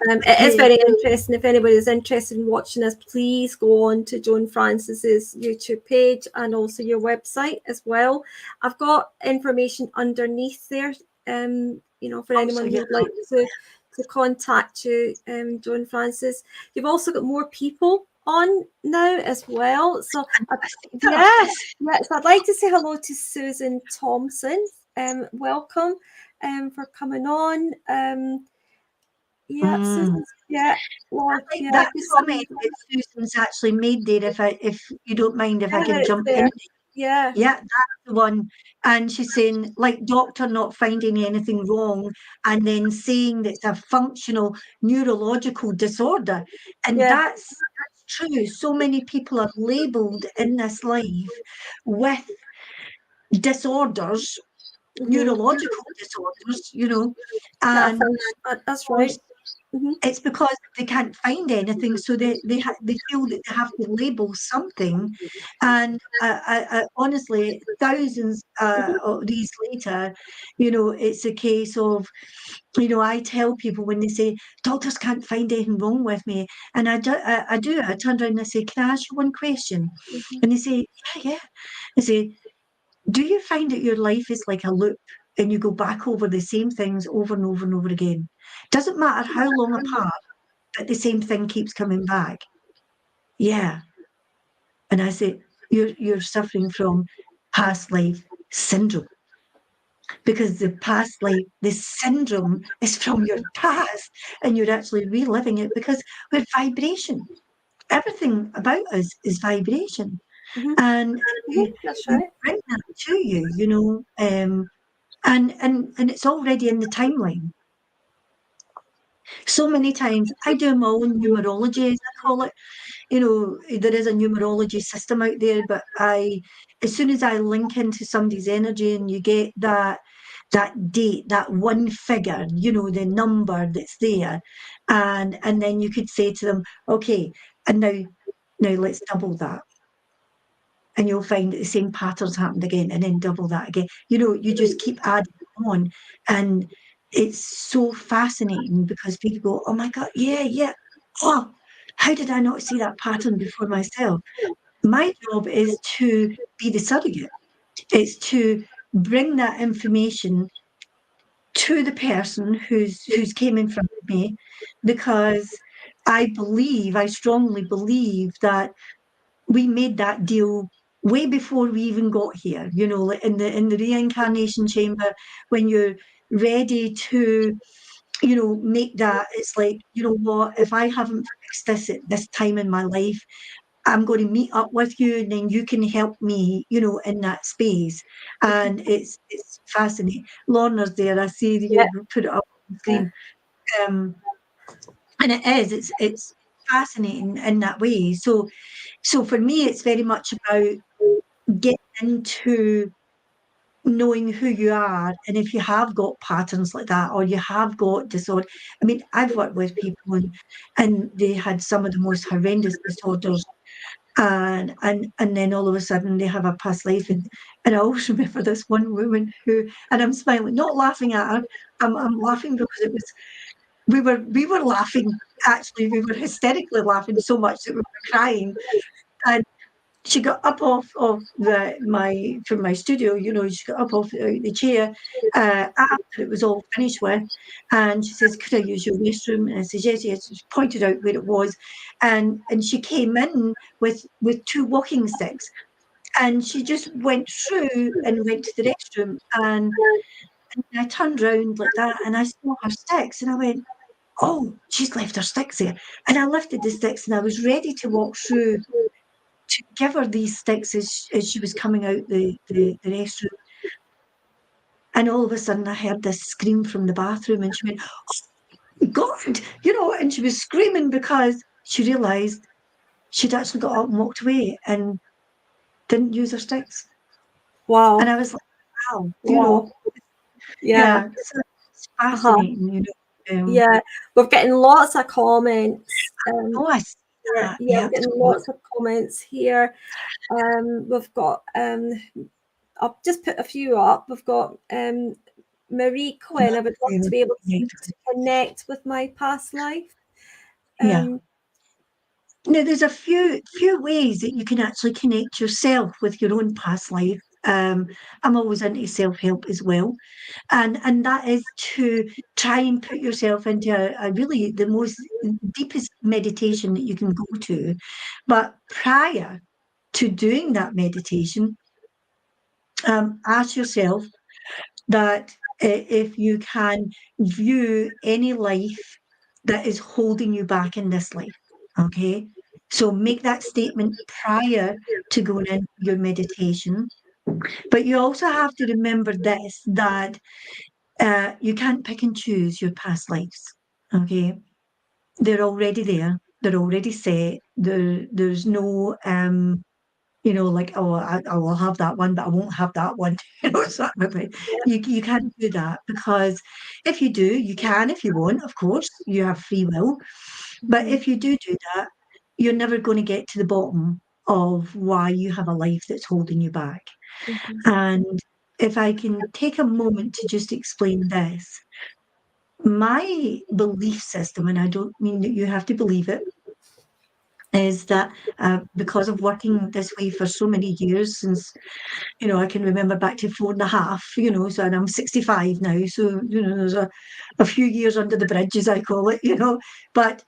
A: It is very interesting. If anybody is interested in watching this, please go on to Joanfrances's YouTube page and also your website as well. I've got information underneath there, for anyone who would like to contact you, Joanfrances. You've also got more people on now as well. So so I'd like to say hello to Susan Thompson. Welcome for coming on. Susan,
B: that comment that Susan's actually made there, if you don't mind, if I can jump in.
A: Yeah,
B: that's the one. And she's saying, like, doctor not finding anything wrong, and then saying that it's a functional neurological disorder. And that's true. So many people are labelled in this life with disorders, neurological disorders, and
A: that's right.
B: It's because they can't find anything, so they feel that they have to label something. And I honestly, thousands of these later, it's a case of, I tell people when they say doctors can't find anything wrong with me, and I turn around and I say, can I ask you one question? And they say, yeah. I say, do you find that your life is like a loop and you go back over the same things over and over and over again? Doesn't matter how long apart, but the same thing keeps coming back. Yeah. And I say, you're suffering from past life syndrome. Because the past life, the syndrome is from your past, and you're actually reliving it because we're vibration. Everything about us is vibration. And
A: that's right.
B: bring that to you, and it's already in the timeline. So many times I do my own numerology, as I call it. There is a numerology system out there, but as soon as I link into somebody's energy and you get that date, that one figure, the number that's there, and then you could say to them, okay, and now let's double that. And you'll find that the same patterns happened again, and then double that again. You just keep adding on. And it's so fascinating because people go, oh my God, yeah. Oh, how did I not see that pattern before myself? My job is to be the surrogate. It's to bring that information to the person who's came in front of me, because I strongly believe that we made that deal way before we even got here, like in the reincarnation chamber, when you're ready to, make that, it's like, what, if I haven't fixed this at this time in my life, I'm going to meet up with you, and then you can help me, in that space. And it's fascinating. Lorna's there. I see that you put it up on the screen. And it's fascinating in that way. So for me, it's very much about getting into knowing who you are, and if you have got patterns like that, or you have got disorder. I mean, I've worked with people and they had some of the most horrendous disorders, and then all of a sudden they have a past life, and I always remember this one woman who, and I'm smiling, not laughing at her, I'm laughing because it was, we were laughing, actually, we were hysterically laughing so much that we were crying. And she got up off of from my studio, she got up off the chair after it was all finished with, and she says, could I use your restroom? And I said, yes. She pointed out where it was, and she came in with 2 walking sticks, and she just went through and went to the restroom, and And I turned round like that and I saw her sticks and I went, oh, she's left her sticks there. And I lifted the sticks and I was ready to walk through to give her these sticks as she was coming out the restroom. And all of a sudden I heard this scream from the bathroom and she went, oh God, and she was screaming because she realised she'd actually got up and walked away and didn't use her sticks.
A: Wow.
B: And I was like, wow,
A: wow.
B: Yeah, so it's fascinating,
A: yeah, we're getting lots of comments.
B: I see that.
A: Yeah, we're getting lots of comments here. We've got, I'll just put a few up. We've got Marie Quinn. I would love to be able to connect with my past life.
B: Now, there's a few ways that you can actually connect yourself with your own past life. I'm always into self-help as well. And that is to try and put yourself into a really the most deepest meditation that you can go to. But prior to doing that meditation, ask yourself that if you can view any life that is holding you back in this life, okay? So make that statement prior to going into your meditation. But you also have to remember this, that you can't pick and choose your past lives, okay? They're already there. They're already set. There's no like, oh, I will have that one, but I won't have that one. You can't do that, because if you do, you can if you want, of course, you have free will. But if you do that, you're never going to get to the bottom of why you have a life that's holding you back. And if I can take a moment to just explain this, my belief system, and I don't mean that you have to believe it, is that because of working this way for so many years, since I can remember back to 4.5, so, and I'm 65 now, so there's a few years under the bridge, as I call it, but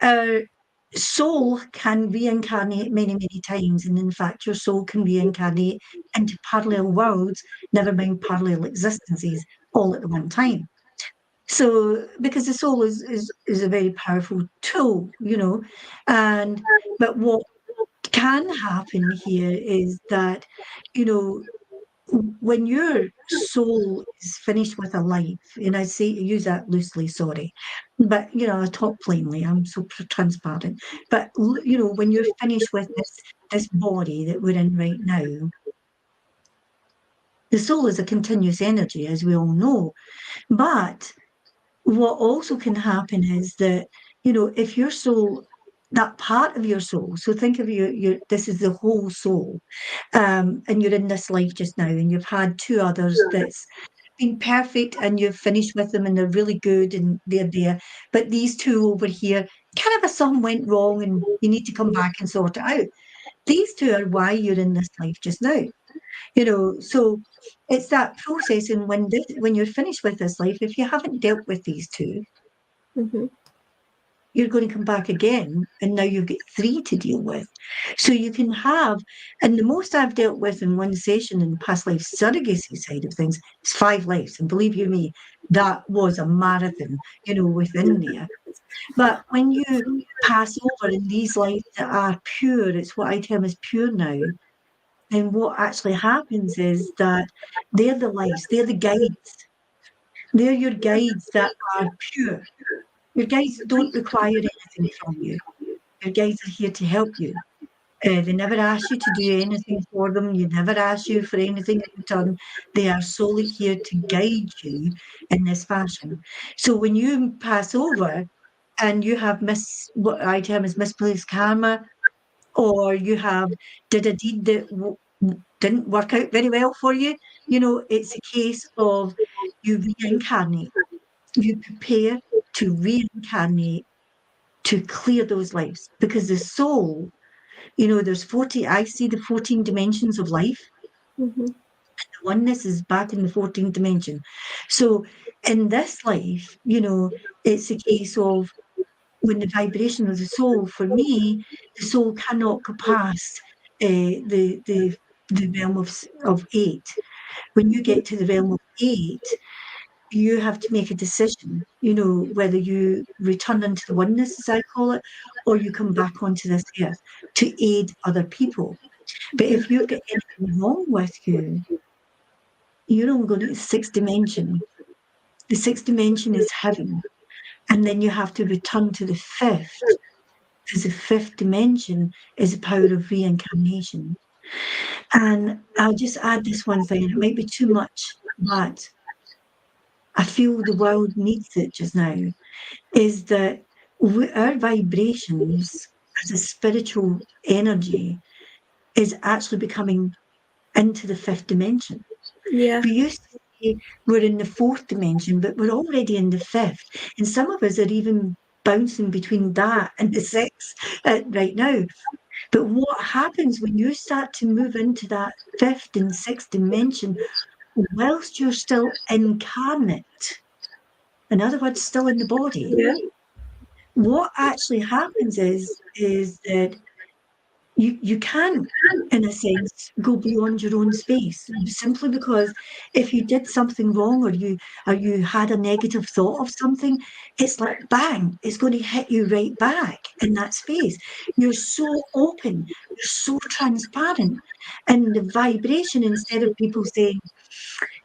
B: our soul can reincarnate many, many times, and in fact your soul can reincarnate into parallel worlds, never mind parallel existences, all at the one time. So, because the soul is a very powerful tool, but what can happen here is that, when your soul is finished with a life, and I use that loosely, sorry, but I talk plainly, I'm so transparent. But when you're finished with this body that we're in right now, the soul is a continuous energy, as we all know. But what also can happen is that, if your soul, that part of your soul, so think of your this is the whole soul, and you're in this life just now, and you've had two others that's been perfect, and you've finished with them, and they're really good, and they're there. But these two over here, kind of something went wrong, and you need to come back and sort it out. These two are why you're in this life just now. So it's that process. And when you're finished with this life, if you haven't dealt with these two, you're going to come back again, and now you've got 3 to deal with. So you can have, and the most I've dealt with in one session in the past life surrogacy side of things is 5 lives. And believe you me, that was a marathon, within there. But when you pass over in these lives that are pure, it's what I term as pure now. And what actually happens is that they're the lights, they're the guides. They're your guides that are pure. Your guides don't require anything from you. Your guides are here to help you. They never ask you to do anything for them. You never ask you for anything in return. They are solely here to guide you in this fashion. So when you pass over and you have what I term as misplaced karma, or you have did a deed that didn't work out very well for you, it's a case of you reincarnate. You prepare to reincarnate to clear those lives, because the soul, there's 40, I see the 14 dimensions of life. The oneness is back in the 14th dimension. So in this life, it's a case of when the vibration of the soul, for me, the soul cannot go past the realm of 8. When you get to the realm of 8, you have to make a decision, whether you return into the oneness, as I call it, or you come back onto this earth to aid other people. But if you've got anything wrong with you, you're only going to the 6th dimension. The 6th dimension is heaven. And then you have to return to the 5th, because the 5th dimension is the power of reincarnation. And I'll just add this one thing, and it might be too much, but I feel the world needs it just now, is that our vibrations as a spiritual energy is actually becoming into the 5th dimension.
A: Yeah.
B: We used to say we're in the 4th dimension, but we're already in the 5th. And some of us are even bouncing between that and the 6th right now. But what happens when you start to move into that 5th and 6th dimension, whilst you're still incarnate, in other words, still in the body, what actually happens is that you can't, in a sense, go beyond your own space, simply because if you did something wrong, or you had a negative thought of something, it's like bang, it's going to hit you right back in that space. You're so open, you're so transparent, and the vibration, instead of people saying,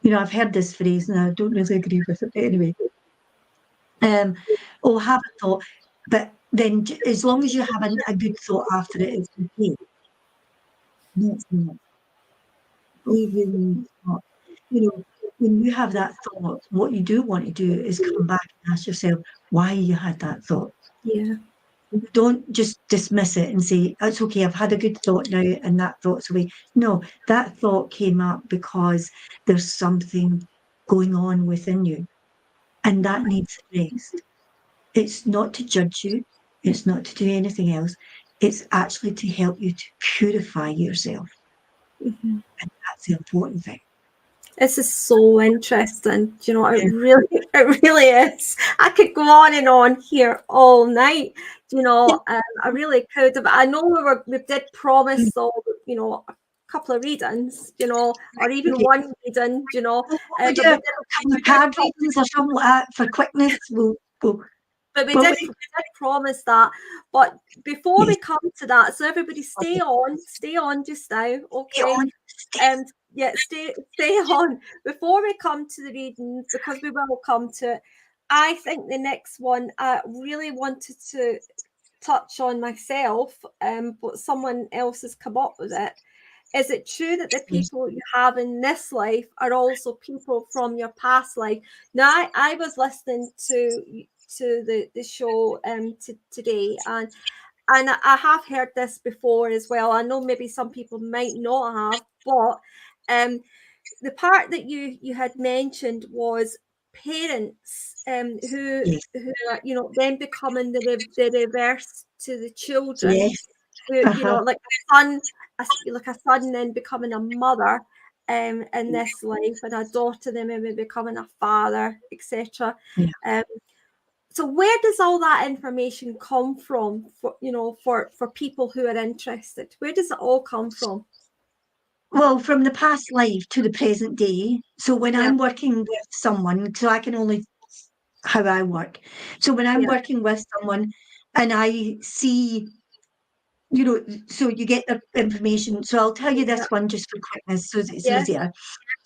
B: I've heard this phrase and I don't really agree with it, but anyway, or have a thought, but then as long as you have a good thought after it, it's okay. No, it's not. Believe me, it's not. When you have that thought, what you do want to do is come back and ask yourself why you had that thought.
A: Yeah.
B: Don't just dismiss it and say, it's okay, I've had a good thought now and that thought's away. No, that thought came up because there's something going on within you, and that needs addressed. It's not to judge you. It's not to do anything else. It's actually to help you to purify yourself.
A: Mm-hmm.
B: And that's the important thing.
A: This is so interesting. It really is. I could go on and on here all night. I really could. But I know we did promise, a couple of readings, or even one reading,
B: card readings or something like that for quickness.
A: But we did promise that. But before we come to that, so everybody stay on just now, okay? And stay on before we come to the readings, because we will come to it. I think the next one I really wanted to touch on myself, but someone else has come up with it. Is it true that the people you have in this life are also people from your past life? Now, I was listening to the show today, and I have heard this before as well. I know maybe some people might not have, but the part that you had mentioned was parents who are, then becoming the reverse to the children.
B: Yes.
A: Who, like a son then becoming a mother in this life, and a daughter then maybe becoming a father, etc. So where does all that information come from for people who are interested? Where does it all come from?
B: Well, from the past life to the present day. So when I'm working with someone, so I can only how I work. So when I'm working with someone and I see, so you get the information. So I'll tell you this one just for quickness, so it's easier.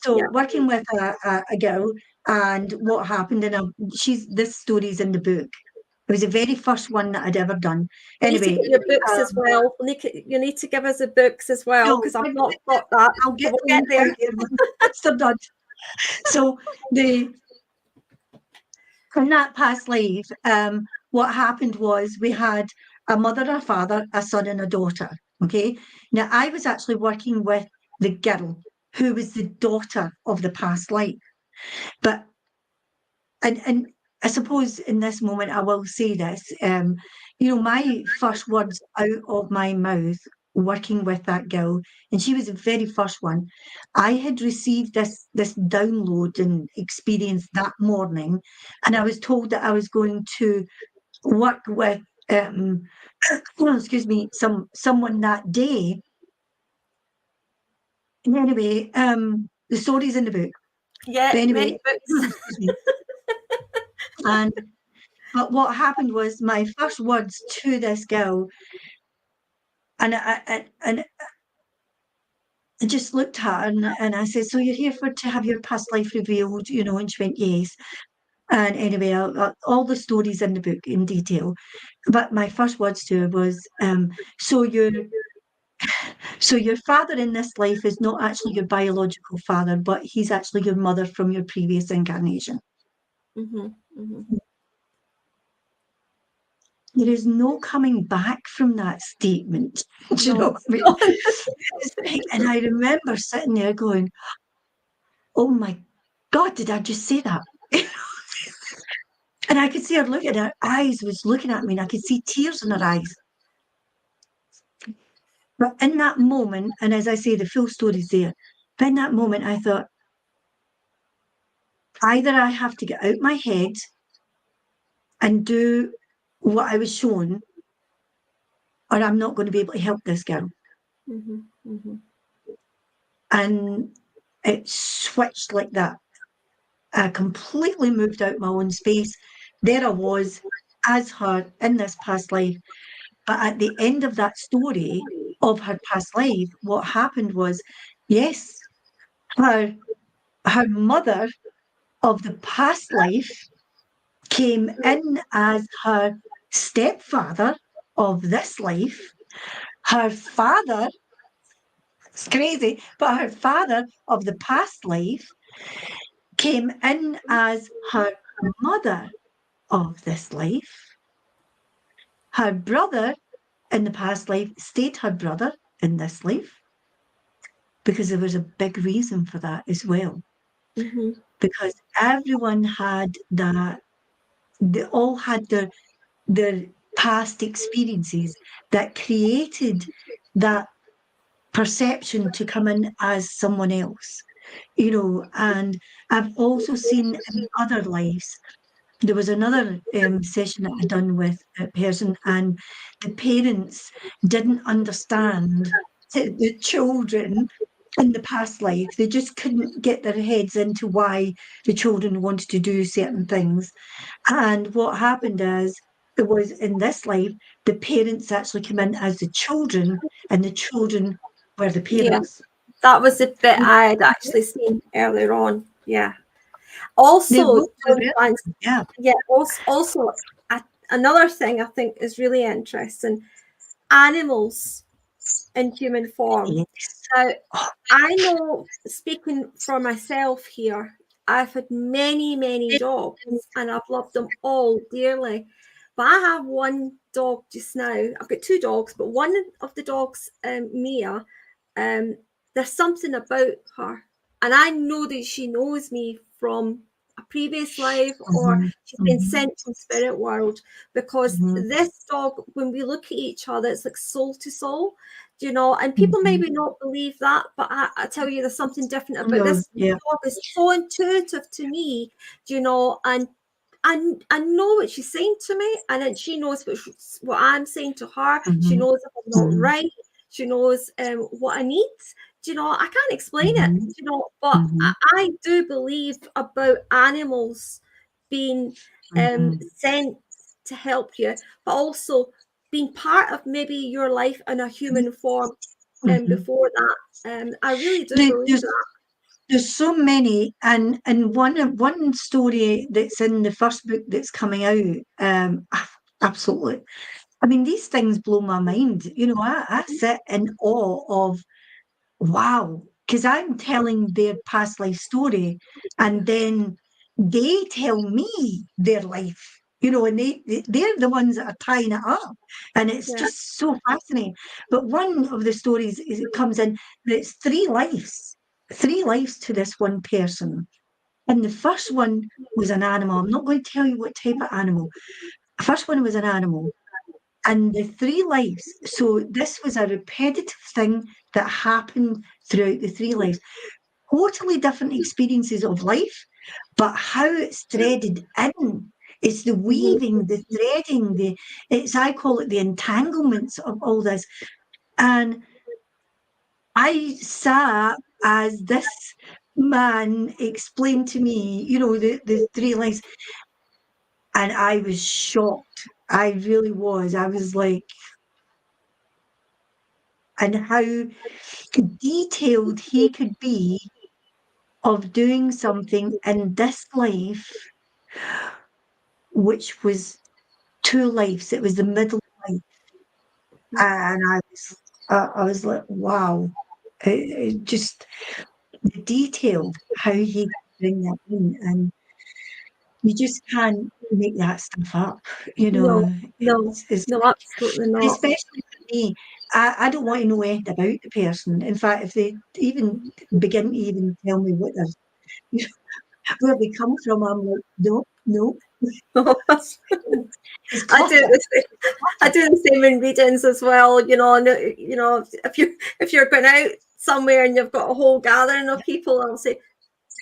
B: So working with a girl, and what happened, and this story's in the book. It was the very first one that I'd ever done. Anyway,
A: you need to get your books as well. You need to give us the books as well, because I've not got that.
B: I'll get there once they're done. So in that past life, what happened was we had a mother, a father, a son, and a daughter. Okay. Now I was actually working with the girl who was the daughter of the past life, but and I suppose in this moment I will say this. My first words out of my mouth working with that girl, and she was the very first one. I had received this download and experience that morning, and I was told that I was going to work with excuse me, someone that day. And anyway, the stories in the book.
A: Yeah,
B: but anyway,
A: many books.
B: excuse me. But what happened was my first words to this girl, and I just looked at her and I said, "So you're here to have your past life revealed?" And she went, "Yes." And anyway, all the stories in the book in detail. But my first words to her was, "So your father in this life is not actually your biological father, but he's actually your mother from your previous incarnation."
A: Mm-hmm, mm-hmm.
B: There is no coming back from that statement. Do you know what I mean? And I remember sitting there going, "Oh my God, did I just say that?" And I could see her looking, her eyes was looking at me, and I could see tears in her eyes. But in that moment, and as I say, the full story's there, but in that moment, I thought, either I have to get out my head and do what I was shown, or I'm not going to be able to help this girl.
A: Mm-hmm, mm-hmm.
B: And it switched like that. I completely moved out my own space. There I was as her in this past life. But at the end of that story of her past life, what happened was, yes, her mother of the past life came in as her stepfather of this life. Her father, it's crazy, but her father of the past life came in as her mother of this life. Her brother in the past life stayed her brother in this life, because there was a big reason for that as well.
A: Mm-hmm.
B: Because everyone had that, they all had their past experiences that created that perception to come in as someone else, and I've also seen in other lives. There was another session that I'd done with a person, and the parents didn't understand the children in the past life. They just couldn't get their heads into why the children wanted to do certain things. And what happened is, it was in this life, the parents actually come in as the children, and the children were the parents.
A: Yeah, that was the bit I had actually seen earlier on. Yeah. Also,
B: Yeah.
A: Yeah. Also, another thing I think is really interesting: animals in human form.
B: Yes.
A: Now, I know, speaking for myself here, I've had many, many dogs, and I've loved them all dearly. But I have one dog just now. I've got two dogs, but one of the dogs, Mia, there's something about her, and I know that she knows me from a previous life, or she's been sent from spirit world, because this dog, when we look at each other, it's like soul to soul, and people maybe not believe that, but I tell you, there's something different about this dog. Is so intuitive to me, and I know what she's saying to me, and then she knows what I'm saying to her. She knows if I'm not right. She knows what I need. I can't explain it, but I do believe about animals being sent to help you, but also being part of maybe your life in a human form before that. I really do believe that.
B: There's so many, and one story that's in the first book that's coming out, absolutely. I mean, these things blow my mind. I sit in awe of, wow, because I'm telling their past life story, and then they tell me their life, and they're the ones that are tying it up, and it's just so fascinating. But one of the stories it comes in, there's three lives to this one person. And the first one was an animal. I'm not going to tell you what type of animal. The first one was an animal. And the three lives, so this was a repetitive thing that happened throughout the three lives. Totally different experiences of life, but how it's threaded in. It's the weaving, the threading, I call it the entanglements of all this. And I sat as this man explained to me, the three lines, and I was shocked. I really was. I was like, and how detailed he could be of doing something in this life, which was two lives. It was the middle life, and I was like, wow. It just the detailed how he could bring that in, and you just can't make that stuff up.
A: No,
B: It's
A: no, absolutely not.
B: especially for me. I don't want to know anything about the person. In fact, if they even begin to even tell me what they're where they come from, I'm like, no, no. It's
A: I do
B: clutter.
A: the same. I do the same in readings as well. If you're going out somewhere and you've got a whole gathering of people, I'll say,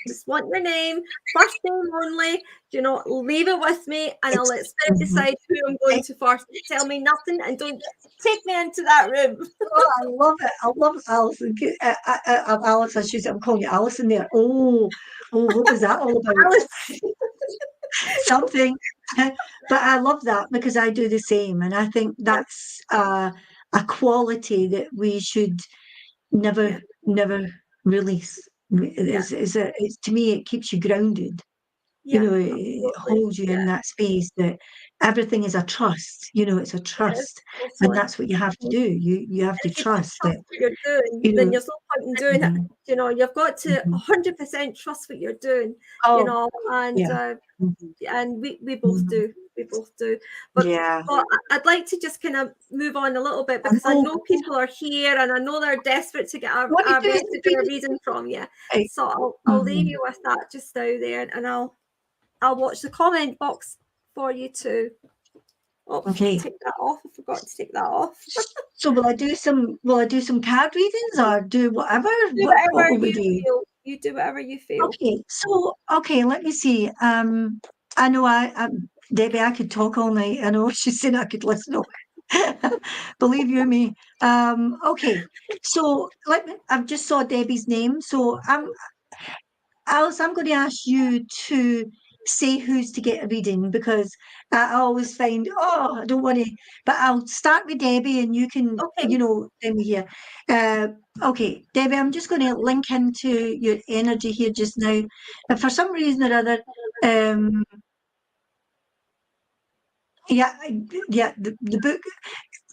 A: just want your name, first name only. Leave it with me, and I'll let Spirit decide who I'm going to first. Tell me nothing, and don't take me into that room.
B: Oh, I love it. I love Alison. Alice, I'm calling you Alison there. Oh, what was that all about?
A: Alice.
B: Something. But I love that because I do the same. And I think that's a quality that we should never release. It's to me, it keeps you grounded. It holds you in that space that everything is a trust. It's a trust, and that's what you have to do. You have to trust that.
A: What you're doing, then there's no point in doing it. You've got to 100% trust what you're doing. And we both do. We both do. But I'd like to just kind of move on a little bit because I know people are here and I know they're desperate to get our message or a reading from you. So I'll leave you with that just now there, and I'll watch the comment box for you too.
B: Okay.
A: Take that off. I forgot to take that off.
B: So will I do some card readings or do whatever?
A: What will we do? You do whatever you feel.
B: Okay. So let me see. I know Debbie, I could talk all night. I know she's saying I could listen. Believe you me. Okay. So I've just saw Debbie's name. So Alice, I'm going to ask you to say who's to get a reading because I always find, I don't want to, but I'll start with Debbie and you can, then we hear. Okay, Debbie, I'm just going to link into your energy here just now. And for some reason or other, the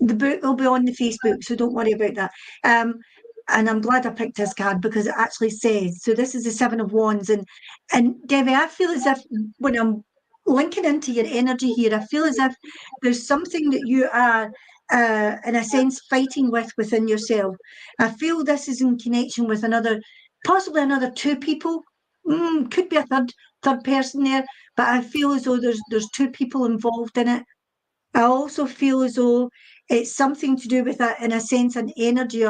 B: book will be on the Facebook, so don't worry about that. And I'm glad I picked this card because it actually says, so this is the Seven of Wands. And Debbie, I feel as if when I'm linking into your energy here, I feel as if there's something that you are, in a sense, fighting within yourself. I feel this is in connection with possibly another two people. Could be a third person there, but I feel as though there's two people involved in it. I also feel as though it's something to do with that, in a sense, an energy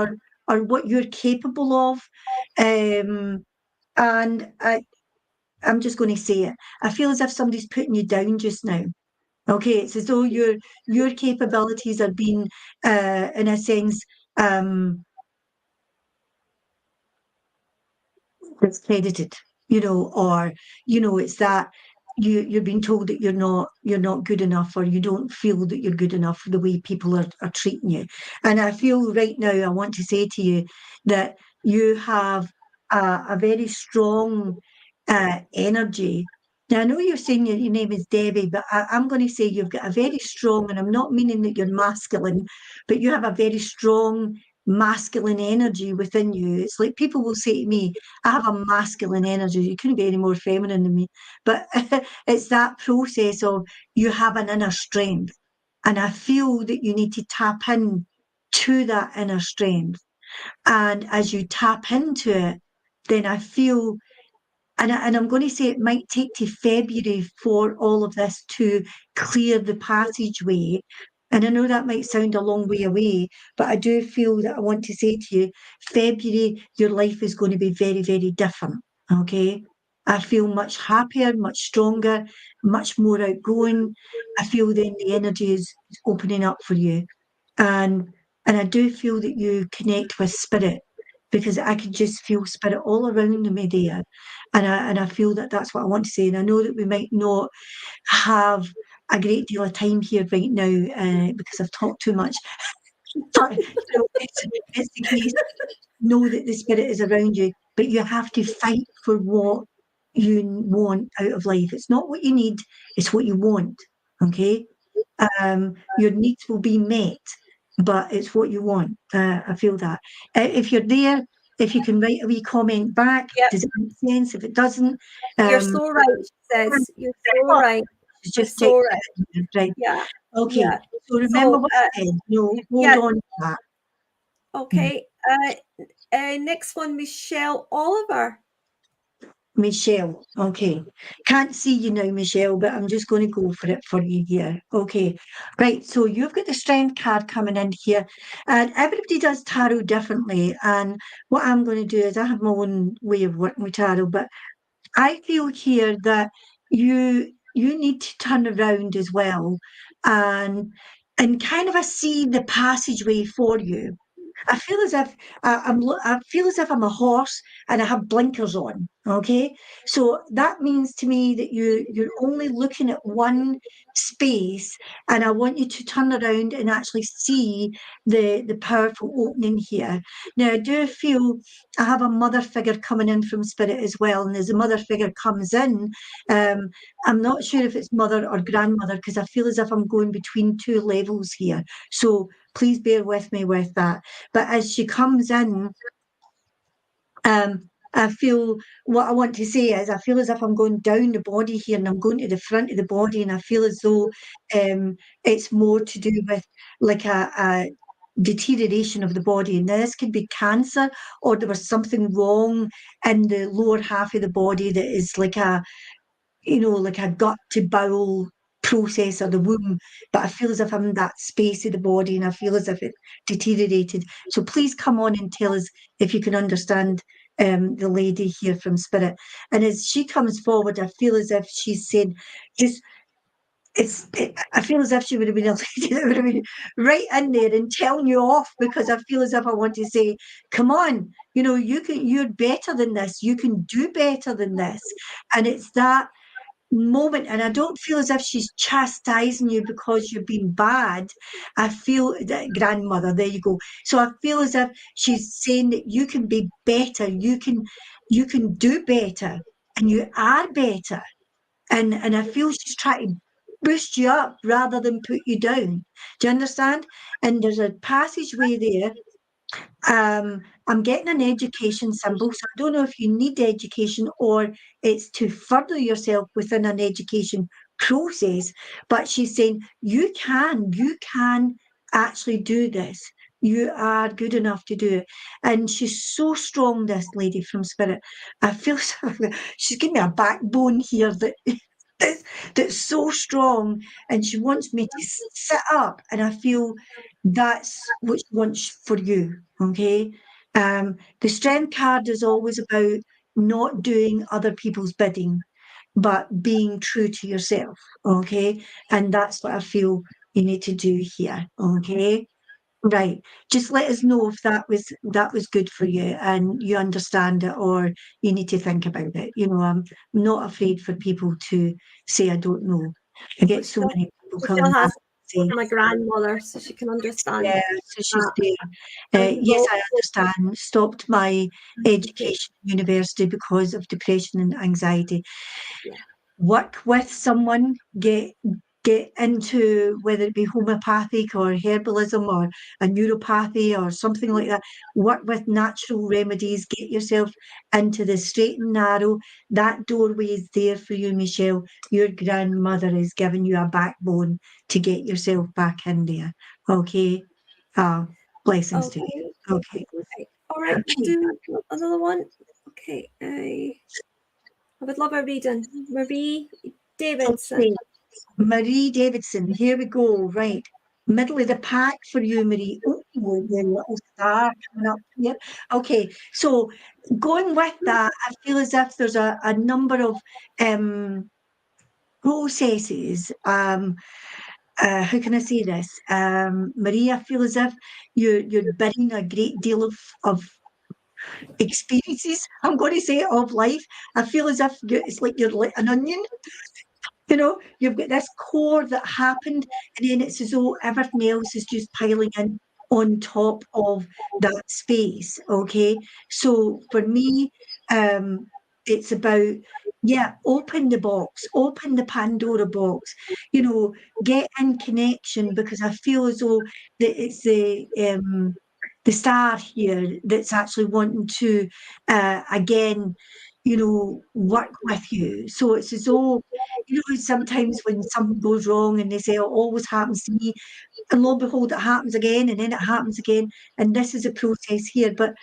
B: or what you're capable of. And I'm just going to say it. I feel as if somebody's putting you down just now. Okay, it's as though your capabilities are being, in a sense, discredited, or it's that you're being told that you're not good enough, or you don't feel that you're good enough for the way people are treating you. And I feel right now I want to say to you that you have a very strong energy. Now I know you're saying your name is Debbie, but I'm going to say you've got a very strong, and I'm not meaning that you're masculine, but you have a very strong masculine energy within you. It's like people will say to me, I have a masculine energy. You couldn't be any more feminine than me. But it's that process of you have an inner strength. And I feel that you need to tap in to that inner strength. And as you tap into it, then I feel, and I'm going to say it might take to February for all of this to clear the passageway. And I know that might sound a long way away, but I do feel that I want to say to you, February, your life is going to be very, very different. Okay. I feel much happier, much stronger, much more outgoing. I feel then the energy is opening up for you. And I do feel that you connect with spirit because I could just feel spirit all around me there. And I feel that that's what I want to say. And I know that we might not have a great deal of time here right now because I've talked too much. But it's the case. Know that the spirit is around you, but you have to fight for what you want out of life. It's not what you need, it's what you want. Okay? Your needs will be met, but it's what you want. I feel that. If you're there, if you can write a wee comment back, does it make sense? If it doesn't,
A: you're so right, she says. You're so right. You're
B: just
A: so right.
B: Right.
A: Yeah.
B: Okay.
A: Yeah.
B: So remember what I said. No, hold on to that.
A: Okay. Next one, Michelle Oliver.
B: Michelle, okay. Can't see you now, Michelle, but I'm just going to go for it for you here. Okay, right. So you've got the strength card coming in here, and everybody does tarot differently. And what I'm going to do is I have my own way of working with tarot, but I feel here that you need to turn around as well, and kind of I see the passageway for you. I feel as if I feel as if I'm a horse and I have blinkers on. Okay, so that means to me that you're only looking at one space, and I want you to turn around and actually see the powerful opening here. Now I do feel I have a mother figure coming in from spirit as well, and as the mother figure comes in, I'm not sure if it's mother or grandmother because I feel as if I'm going between two levels here. So please bear with me with that. But as she comes in, I feel what I want to say is I feel as if I'm going down the body here and I'm going to the front of the body, and I feel as though it's more to do with like a deterioration of the body. Now, this could be cancer, or there was something wrong in the lower half of the body that is like like a gut to bowel process or the womb, but I feel as if I'm in that space of the body and I feel as if it deteriorated. So please come on and tell us if you can understand the lady here from Spirit. And as she comes forward, I feel as if she's saying, just I feel as if she would have been a lady that would have been right in there and telling you off, because I feel as if I want to say, come on, you're better than this. You can do better than this. And it's that moment, and I don't feel as if she's chastising you because you've been bad. I feel that grandmother, there you go. So I feel as if she's saying that you can be better, you can do better, and you are better. And I feel she's trying to boost you up rather than put you down. Do you understand? And there's a passageway there. I'm getting an education symbol, so I don't know if you need education or it's to further yourself within an education process. But she's saying you can actually do this. You are good enough to do it. And she's so strong, this lady from Spirit. I feel she's giving me a backbone here that's, that's so strong, and she wants me to sit up, and I feel that's what she wants for you. Okay. The strength card is always about not doing other people's bidding, but being true to yourself. Okay. And that's what I feel you need to do here. Okay. Right. Just let us know if that was good for you and you understand it, or you need to think about it. I'm not afraid for people to say I don't know. I get so many people
A: She
B: coming
A: still
B: back
A: has
B: and say,
A: my grandmother, so she can understand.
B: yeah, so she's there. Yes, I understand. Stopped my education at university because of depression and anxiety.
A: Yeah.
B: Work with someone, get into whether it be homeopathic or herbalism or a neuropathy or something like that. Work with natural remedies, get yourself into the straight and narrow. That doorway is there for you, Michelle. Your grandmother is giving you a backbone to get yourself back in there. Okay. Blessings to you. Okay.
A: All right, we'll do another one. Okay. I would love a reading. Marie Davidson.
B: Okay. Marie Davidson, here we go. Right. Middle of the pack for you, Marie. Oh, the little star coming up here. Okay, so going with that, I feel as if there's a number of processes. How can I say this? Marie, I feel as if you're bidding a great deal of experiences, I'm going to say, of life. I feel as if it's like you're like an onion. You know, you've got this core that happened, and then it's as though everything else is just piling in on top of that space. Okay. So for me, um, it's about, yeah, open the box, open the Pandora box, you know, get in connection, because I feel as though that it's the star here that's actually wanting to again, you know, work with you. So it's as though, you know, sometimes when something goes wrong and they say, "Oh, it always happens to me," and lo and behold, it happens again, and then it happens again. And this is a process here. But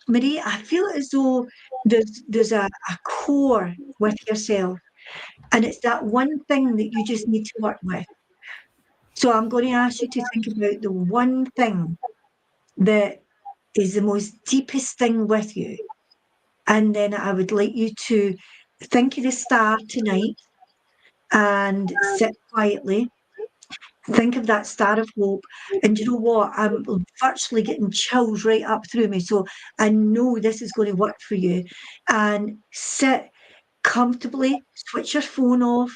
B: Marie, I feel as though there's a core with yourself, and it's that one thing that you just need to work with. So I'm going to ask you to think about the one thing that is the most deepest thing with you. And then I would like you to think of the star tonight and sit quietly. Think of that star of hope. And you know what? I'm virtually getting chills right up through me. So I know this is going to work for you. And sit comfortably, switch your phone off,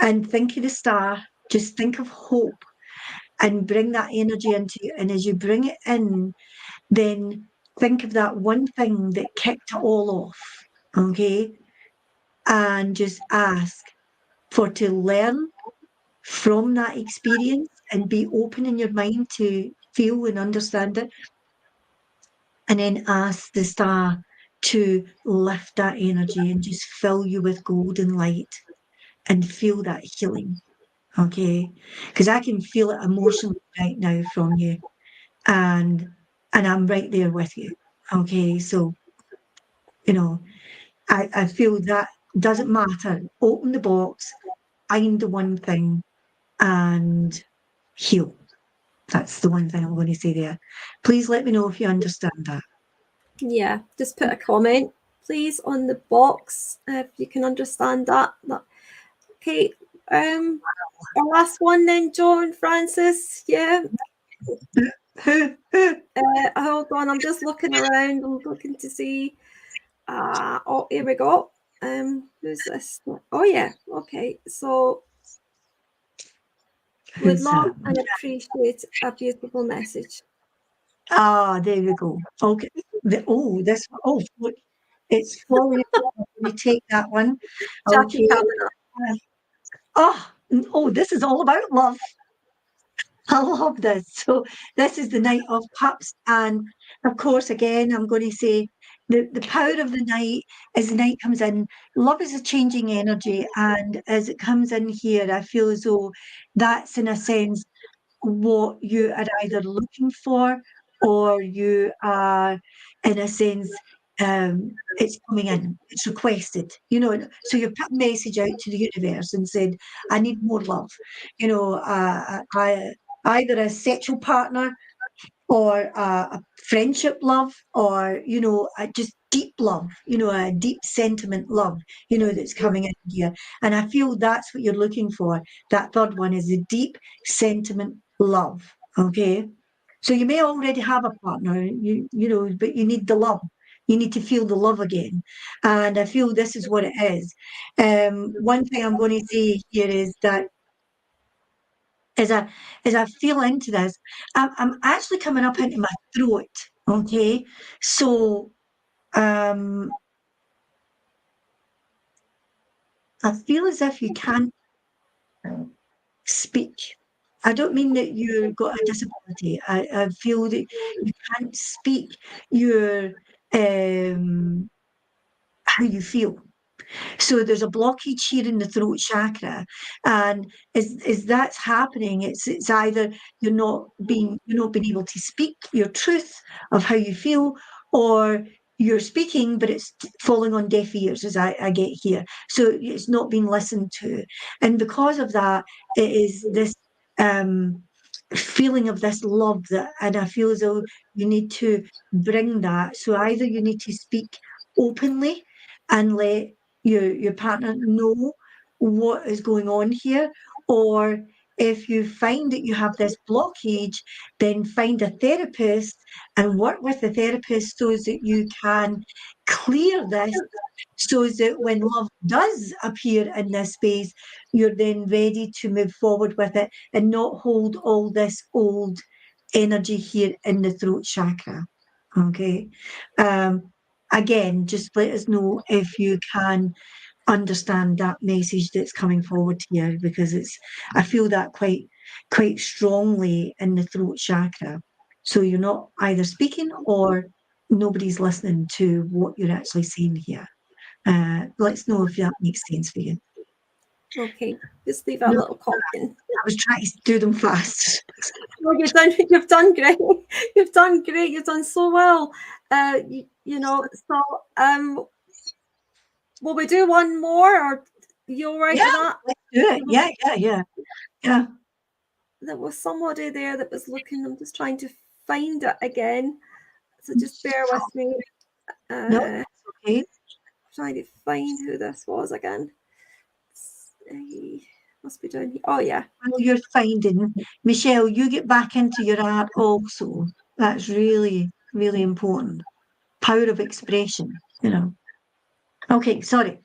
B: and think of the star. Just think of hope and bring that energy into you. And as you bring it in, then think of that one thing that kicked it all off. Okay. And just ask for to learn from that experience and be open in your mind to feel and understand it. And then ask the star to lift that energy and just fill you with golden light and feel that healing. Okay. Because I can feel it emotionally right now from you. And I'm right there with you. Okay. So, you know, I feel that doesn't matter. Open the box, find the one thing, and heal. That's the one thing I'm going to say there. Please let me know if you understand that.
A: Yeah, just put a comment, please, on the box if you can understand that. Okay. Our last one then, Joanfrances. Yeah. Hold on, I'm just looking around. I'm looking to see. Oh, here we go. Who's this? Oh yeah. Okay. So would love and appreciate a beautiful message.
B: Ah, there we go. Okay. It's falling. We take that one.
A: Jackie
B: Okay.
A: Kavanagh.
B: This is all about love. I love this. So this is the Knight of Cups, and of course, again, I'm going to say the power of the night as the night comes in. Love is a changing energy, and as it comes in here, I feel as though that's in a sense what you are either looking for or you are, in a sense, it's coming in, it's requested, you know. So you put a message out to the universe and said, I need more love, you know, either a sexual partner or a friendship love, or you know, just deep love, you know, a deep sentiment love, you know, that's coming in here. And I feel that's what you're looking for. That third one is a deep sentiment love. Okay. So you may already have a partner, you know, but you need the love. You need to feel the love again. And I feel this is what it is. One thing I'm going to say here is that as I feel into this, I'm actually coming up into my throat. Okay. So I feel as if you can't speak. I don't mean that you've got a disability. I feel that you can't speak your how you feel. So there's a blockage here in the throat chakra, and as that's happening, it's either you're not being able to speak your truth of how you feel, or you're speaking but it's falling on deaf ears, as I get here. So it's not being listened to, and because of that, it is this feeling of this love that, and I feel as though you need to bring that. So either you need to speak openly and let your partner know what is going on here, or if you find that you have this blockage, then find a therapist and work with the therapist so that you can clear this, so that when love does appear in this space, you're then ready to move forward with it and not hold all this old energy here in the throat chakra. Okay. Again, just let us know if you can understand that message that's coming forward here, because I feel that quite strongly in the throat chakra. So you're not either speaking or nobody's listening to what you're actually saying here. Let's know if that makes sense for you.
A: Okay, just leave a little comment.
B: I was trying to do them fast.
A: Oh, you've done great. You've done great. You've done so well. So will we do one more, or are you all right with that?
B: Let's do it. Yeah.
A: There was somebody there that was looking. I'm just trying to find it again. So just bear with me.
B: No, that's okay.
A: Trying to find who this was again. Must be down here. Oh, yeah.
B: Well, you're finding, Michelle, you get back into your art also. That's really, really important. Power of expression, Okay, sorry.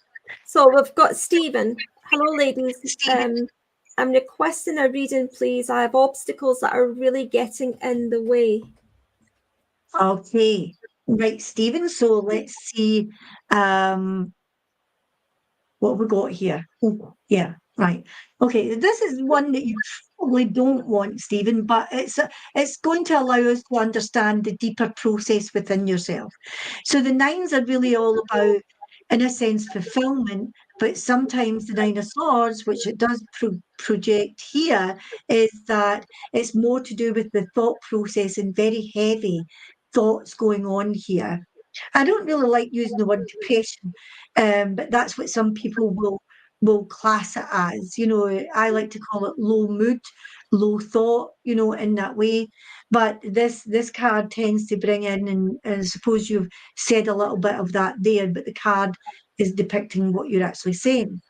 A: So we've got Stephen. Hello, ladies.
B: Stephen.
A: I'm requesting a reading, please. I have obstacles that are really getting in the way.
B: Okay. Right, Stephen. So let's see what we got here. Oh, yeah, right. Okay, this is one that you probably don't want, Stephen, but it's going to allow us to understand the deeper process within yourself. So the nines are really all about, in a sense, fulfillment, but sometimes the Nine of Swords, which it does project here, is that it's more to do with the thought process and very heavy thoughts going on here. I don't really like using the word depression, but that's what some people will class it as. I like to call it low mood, low thought, in that way. But this card tends to bring in, and I suppose you've said a little bit of that there, but the card is depicting what you're actually saying.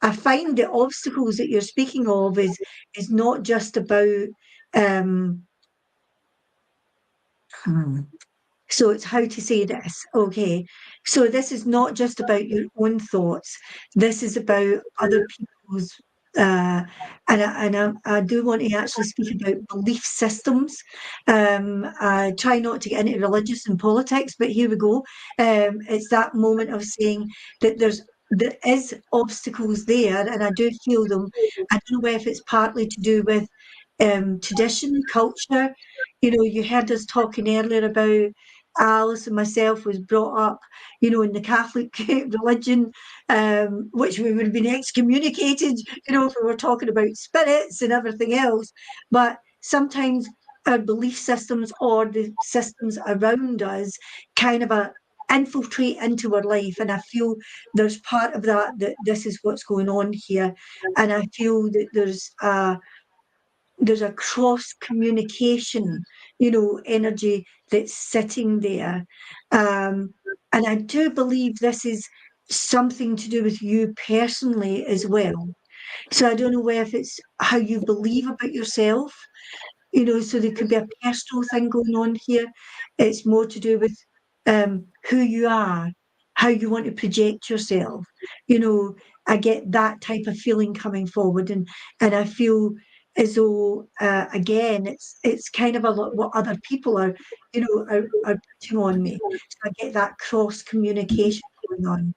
B: I find the obstacles that you're speaking of is not just about so it's how to say this. Okay. So this is not just about your own thoughts. This is about other people's, I do want to actually speak about belief systems. I try not to get into religious and politics, but here we go. It's that moment of saying that there is obstacles there, and I do feel them. I don't know if it's partly to do with tradition, culture. You heard us talking earlier about Alice and myself was brought up, in the Catholic religion, which we would have been excommunicated, if we were talking about spirits and everything else. But sometimes our belief systems or the systems around us kind of infiltrate into our life. And I feel there's part of that this is what's going on here. And I feel that there's a cross communication, energy that's sitting there. And I do believe this is something to do with you personally as well. So I don't know if it's how you believe about yourself, so there could be a personal thing going on here. It's more to do with who you are, how you want to project yourself. I get that type of feeling coming forward, and I feel as though again it's kind of a lot what other people are putting on me. So I get that cross communication going on.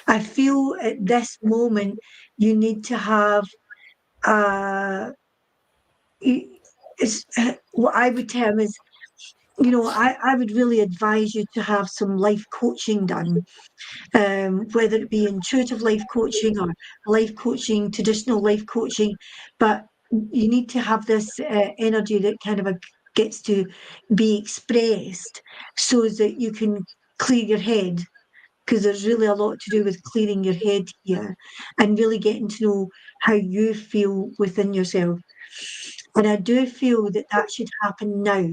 B: I feel at this moment you need to have it's what I would term as, I would really advise you to have some life coaching done, whether it be intuitive life coaching or life coaching, traditional life coaching, but you need to have this energy that kind of gets to be expressed so that you can clear your head, because there's really a lot to do with clearing your head here and really getting to know how you feel within yourself. And I do feel that that should happen now,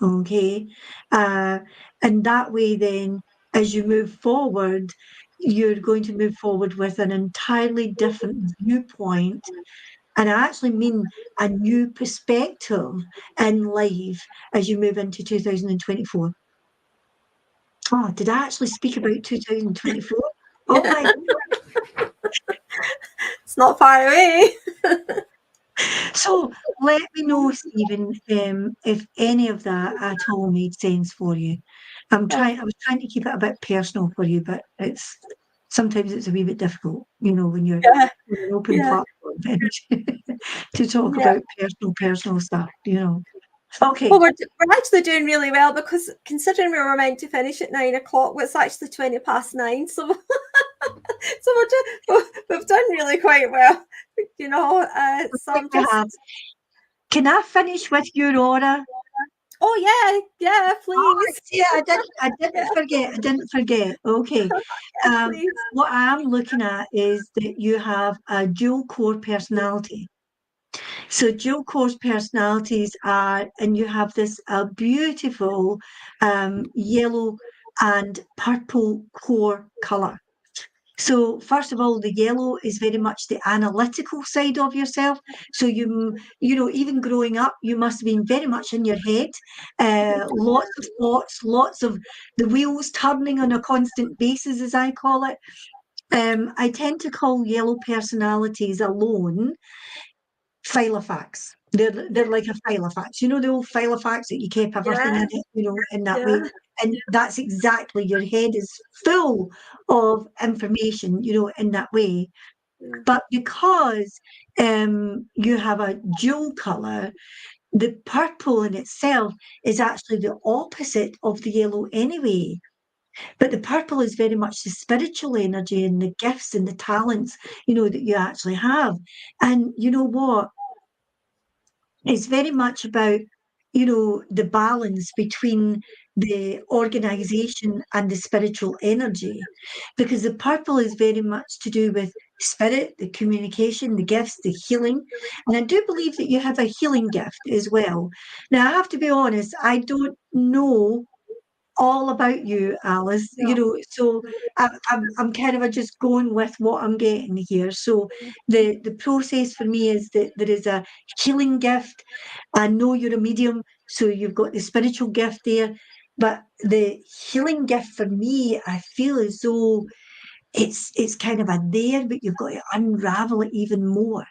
B: okay? And that way, then, as you move forward, you're going to move forward with an entirely different viewpoint And I actually mean a new perspective in life as you move into 2024. Oh, did I actually speak about 2024? Oh my God.
A: It's not far away.
B: So let me know, Stephen, if any of that at all made sense for you. I was trying to keep it a bit personal for you, but sometimes it's a wee bit difficult, when you're on an open platform to talk about personal stuff, Okay.
A: Well, we're actually doing really well, because considering we were meant to finish at 9 o'clock, it's actually 9:20. So we've done really quite well, so
B: Can I finish with your aura?
A: Oh yeah, please.
B: Yeah, I didn't forget. Okay. What I'm looking at is that you have a dual core personality. So dual core personalities and you have this beautiful yellow and purple core colour. So first of all, the yellow is very much the analytical side of yourself. So even growing up, you must have been very much in your head, lots of thoughts, lots of the wheels turning on a constant basis, as I call it. I tend to call yellow personalities alone Filofax. They're like a Filofax. The old Filofax that you keep everything in it, in that way. And that's exactly, your head is full of information, in that way. But because you have a dual colour, the purple in itself is actually the opposite of the yellow anyway. But the purple is very much the spiritual energy and the gifts and the talents, that you actually have. And you know what? It's very much about, the balance between the organization and the spiritual energy, because the purple is very much to do with spirit, the communication, the gifts, the healing. And I do believe that you have a healing gift as well. Now, I have to be honest, I don't know all about you, Alice. So I'm kind of just going with what I'm getting here. So the process for me is that there is a healing gift. I know you're a medium, so you've got the spiritual gift there. But the healing gift for me, I feel as though it's kind of a there, but you've got to unravel it even more.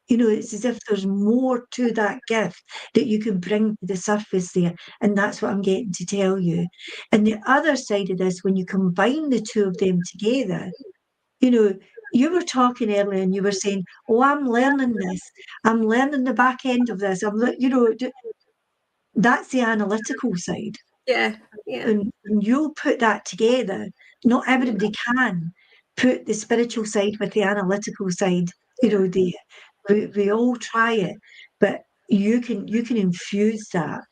B: It's as if there's more to that gift that you can bring to the surface there. And that's what I'm getting to tell you. And the other side of this, when you combine the two of them together, you were talking earlier and you were saying, oh, I'm learning this. I'm learning the back end of this. That's the analytical side.
A: Yeah.
B: And you'll put that together. Not everybody can put the spiritual side with the analytical side, we all try it, but you can infuse that.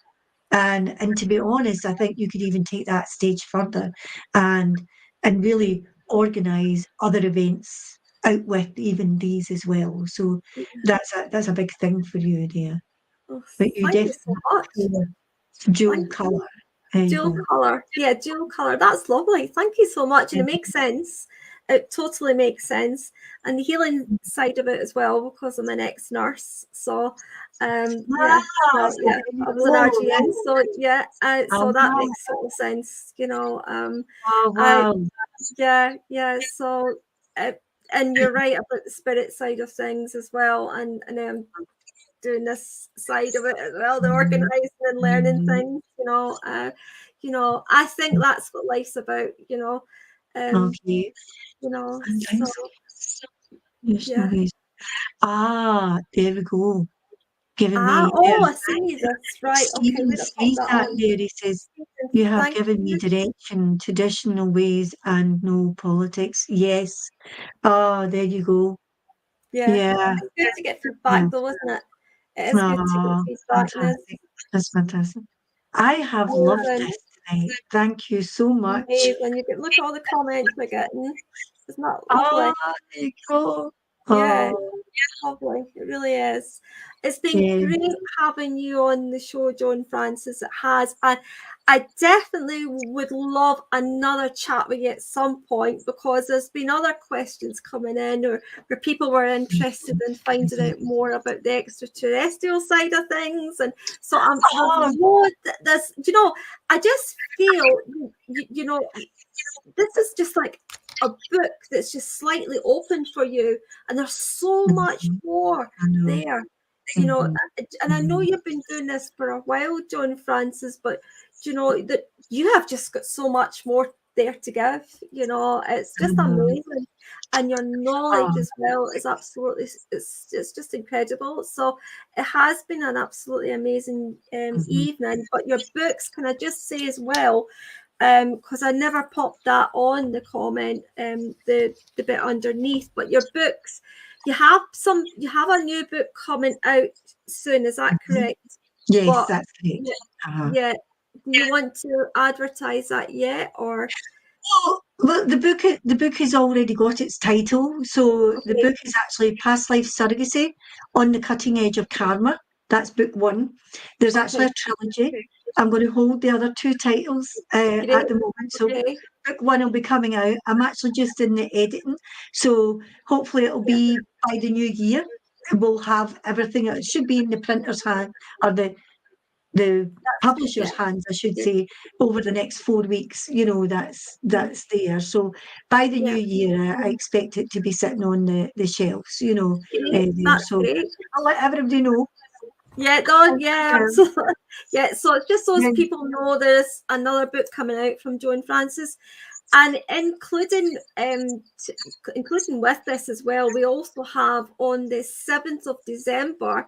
B: And to be honest, I think you could even take that stage further and really organise other events out with even these as well. So that's a big thing for you there.
A: Oh,
B: But you
A: thank you
B: definitely
A: so much.
B: dual colour.
A: Dual colour. Yeah, dual colour. That's lovely. Thank you so much. And it makes sense. It totally makes sense. And the healing side of it as well, because I'm an ex-nurse. So I was an RGN. So so that makes total sense,
B: Oh, wow.
A: So and you're right about the spirit side of things as well, and doing this side of it as well, the organizing and learning things, I think that's what life's about,
B: Okay. There we go. Given me.
A: I see. That's right.
B: Stephen says that there. He says, you have given me direction, traditional ways and no politics. Yes. Oh, there you go. Yeah.
A: It's good to get feedback though, isn't it? It is good to get feedback.
B: Fantastic. That's fantastic. I have loved this tonight. Thank you so much.
A: Amazing. Look at all the comments we're getting. Isn't that lovely?
B: Oh, there you go.
A: Yeah, lovely. It really is. It's been great having you on the show, Joanfrances. It has. And I definitely would love another chat with you at some point, because there's been other questions coming in, or where people were interested in finding out more about the extraterrestrial side of things. And so there's, you know, I just feel, you know, this is just like a book that's just slightly open for you, and there's so much more there, you know. And I know you've been doing this for a while, Joanfrances, but you know that you have just got so much more there to give, you know. It's just amazing, and your knowledge as well is absolutely, it's just incredible. So it has been an absolutely amazing evening. But your books, can I just say as well, because I never popped that on the comment, the bit underneath, but your books, you have a new book coming out soon, is that correct?
B: Yes, that's correct.
A: Yeah. Do you want to advertise that yet, or?
B: Well, the book has already got its title. So the book is actually Past Life Surrogacy on the Cutting Edge of Karma. That's book one. There's actually a trilogy. I'm going to hold the other two titles at the moment. So book one will be coming out. I'm actually just in the editing. So hopefully it'll be by the new year. We'll have everything. It should be in the printer's hand, or the publisher's hands, I should say, over the next 4 weeks. You know, that's there. So by the new year, I expect it to be sitting on the shelves, you know.
A: That's
B: so
A: great.
B: I'll let everybody know.
A: Absolutely. Yeah, so it's just so people know there's another book coming out from Joanfrances. And including with this as well, we also have on the 7th of December,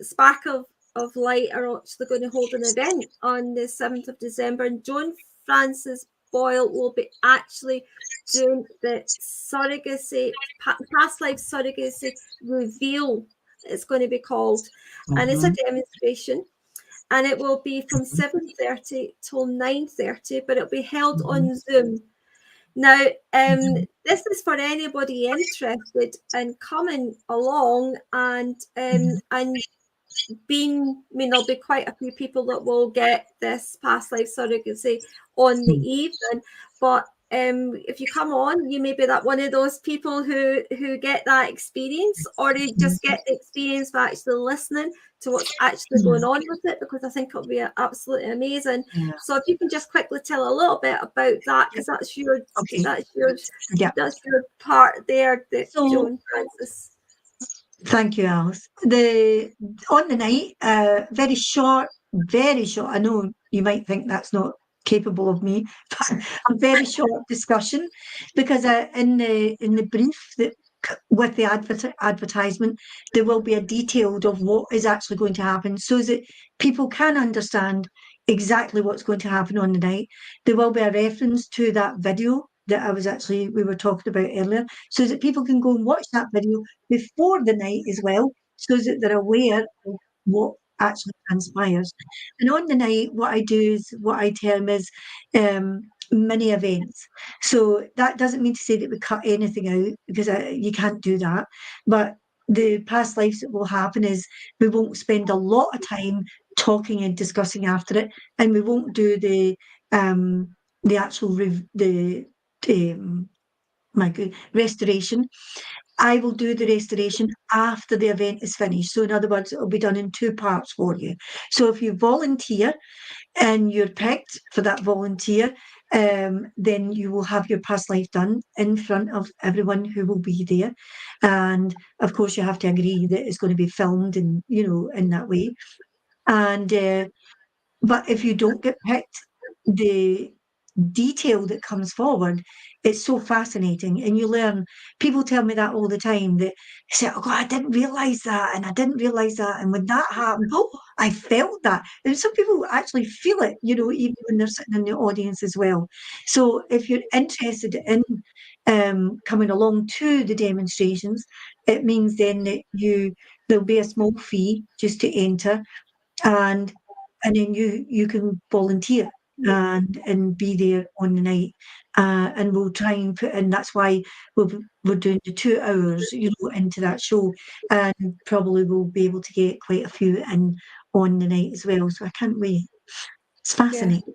A: Spark of Light are actually going to hold an event on the 7th of December, and Joanfrances Boyle will be actually doing the past life surrogacy reveal, it's going to be called. And it's a demonstration, and it will be from 7:30 till 9:30, but it'll be held on Zoom. Now, this is for anybody interested in coming along and being, I mean, there'll be quite a few people that will get this past life surrogacy on the evening, but if you come on, you may be that one of those people who get that experience, or you just get the experience of actually listening to what's actually going on with it, because I think it'll be absolutely amazing. So if you can just quickly tell a little bit about that, because that's your part there, Joanfrances.
B: Thank you, Alice. On the night, very short. I know you might think that's not capable of me, but a very short discussion, because in the brief that with the advertisement, there will be a detailed of what is actually going to happen, so that people can understand exactly what's going to happen on the night. There will be a reference to that video that we were talking about earlier, so that people can go and watch that video before the night as well, so that they're aware of what actually transpires. And on the night, what I do is what I term as mini events. So that doesn't mean to say that we cut anything out, because you can't do that. But the past lives that will happen is we won't spend a lot of time talking and discussing after it, and we won't do the actual restoration. I will do the restoration after the event is finished. So in other words, it will be done in 2 parts for you. So if you volunteer and you're picked for that volunteer, then you will have your past life done in front of everyone who will be there. And of course, you have to agree that it's going to be filmed, and, you know, in that way. And but if you don't get picked, the detail that comes forward, it's so fascinating, and you learn. People tell me that all the time, that they say, oh God, I didn't realise that, and I didn't realise that, and when that happened, oh, I felt that. And some people actually feel it, you know, even when they're sitting in the audience as well. So if you're interested in coming along to the demonstrations, it means then that there'll be a small fee just to enter, and then you can volunteer. and be there on the night. And we'll try and put in, that's why we're doing the 2 hours, into that show. And probably we'll be able to get quite a few in on the night as well. So I can't wait. It's fascinating.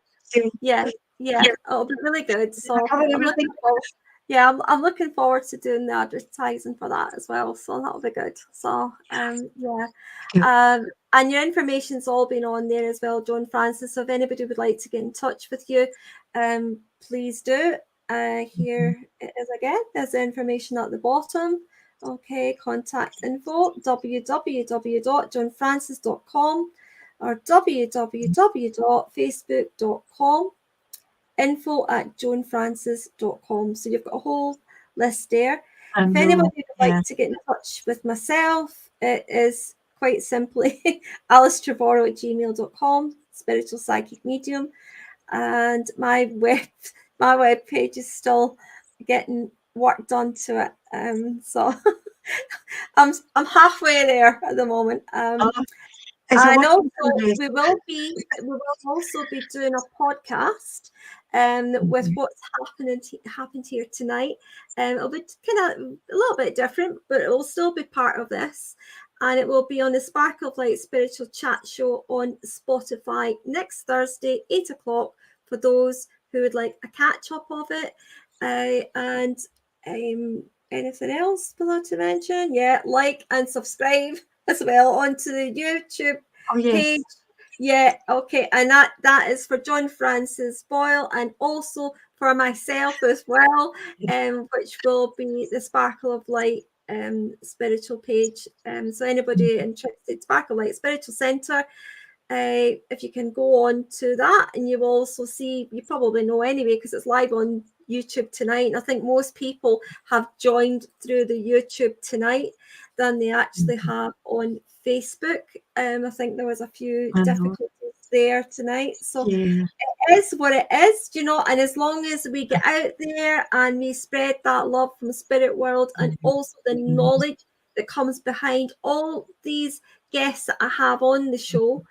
A: Yeah, it'll be really good. So I'm looking forward. Yeah, I'm looking forward to doing the advertising for that as well. So that'll be good. So and your information's all been on there as well, Joanfrances. So if anybody would like to get in touch with you, please do. Here it is again. There's the information at the bottom. Okay, contact info www.joanfrances.com or www.facebook.com info@joanfrances.com. So you've got a whole list there. If anybody would like to get in touch with myself, it is quite simply aliceTrevorrow@gmail.com, spiritual psychic medium. And my web page is still getting worked onto it. So I'm halfway there at the moment. And also we will also be doing a podcast with what's happened here tonight. It'll be kind of a little bit different, but it will still be part of this. And it will be on the Sparkle of Light Spiritual Chat Show on Spotify next Thursday, 8 o'clock, for those who would like a catch-up of it. And anything else below to mention? Yeah, like and subscribe as well onto the YouTube page. Yeah, okay. And that is for Joanfrances Boyle and also for myself as well, which will be the Sparkle of Light spiritual page. So anybody interested, Sparkle Light Spiritual Centre, if you can go on to that, and you will also see, you probably know anyway because it's live on YouTube tonight, and I think most people have joined through the YouTube tonight than they actually have on Facebook. I think there was a few difficulties there tonight, so it is what it is, and as long as we get out there and we spread that love from the spirit world and also the knowledge that comes behind all these guests that I have on the show,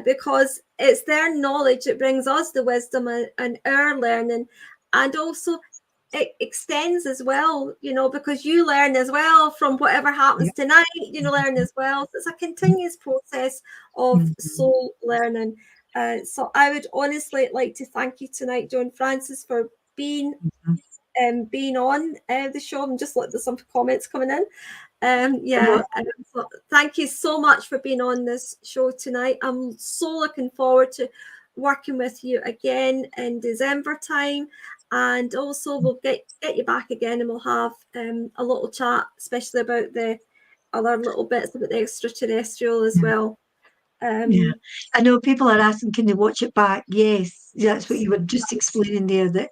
A: because it's their knowledge that brings us the wisdom and our learning, and also it extends as well, because you learn as well from whatever happens tonight, learn as well. So it's a continuous process of soul learning. So I would honestly like to thank you tonight, Joanfrances, for being on the show. And just there's some comments coming in. So thank you so much for being on this show tonight. I'm so looking forward to working with you again in December time, and also we'll get you back again, and we'll have a little chat, especially about the other little bits about the extraterrestrial as well.
B: I know people are asking, can they watch it back? Yes, that's what you were just explaining there, that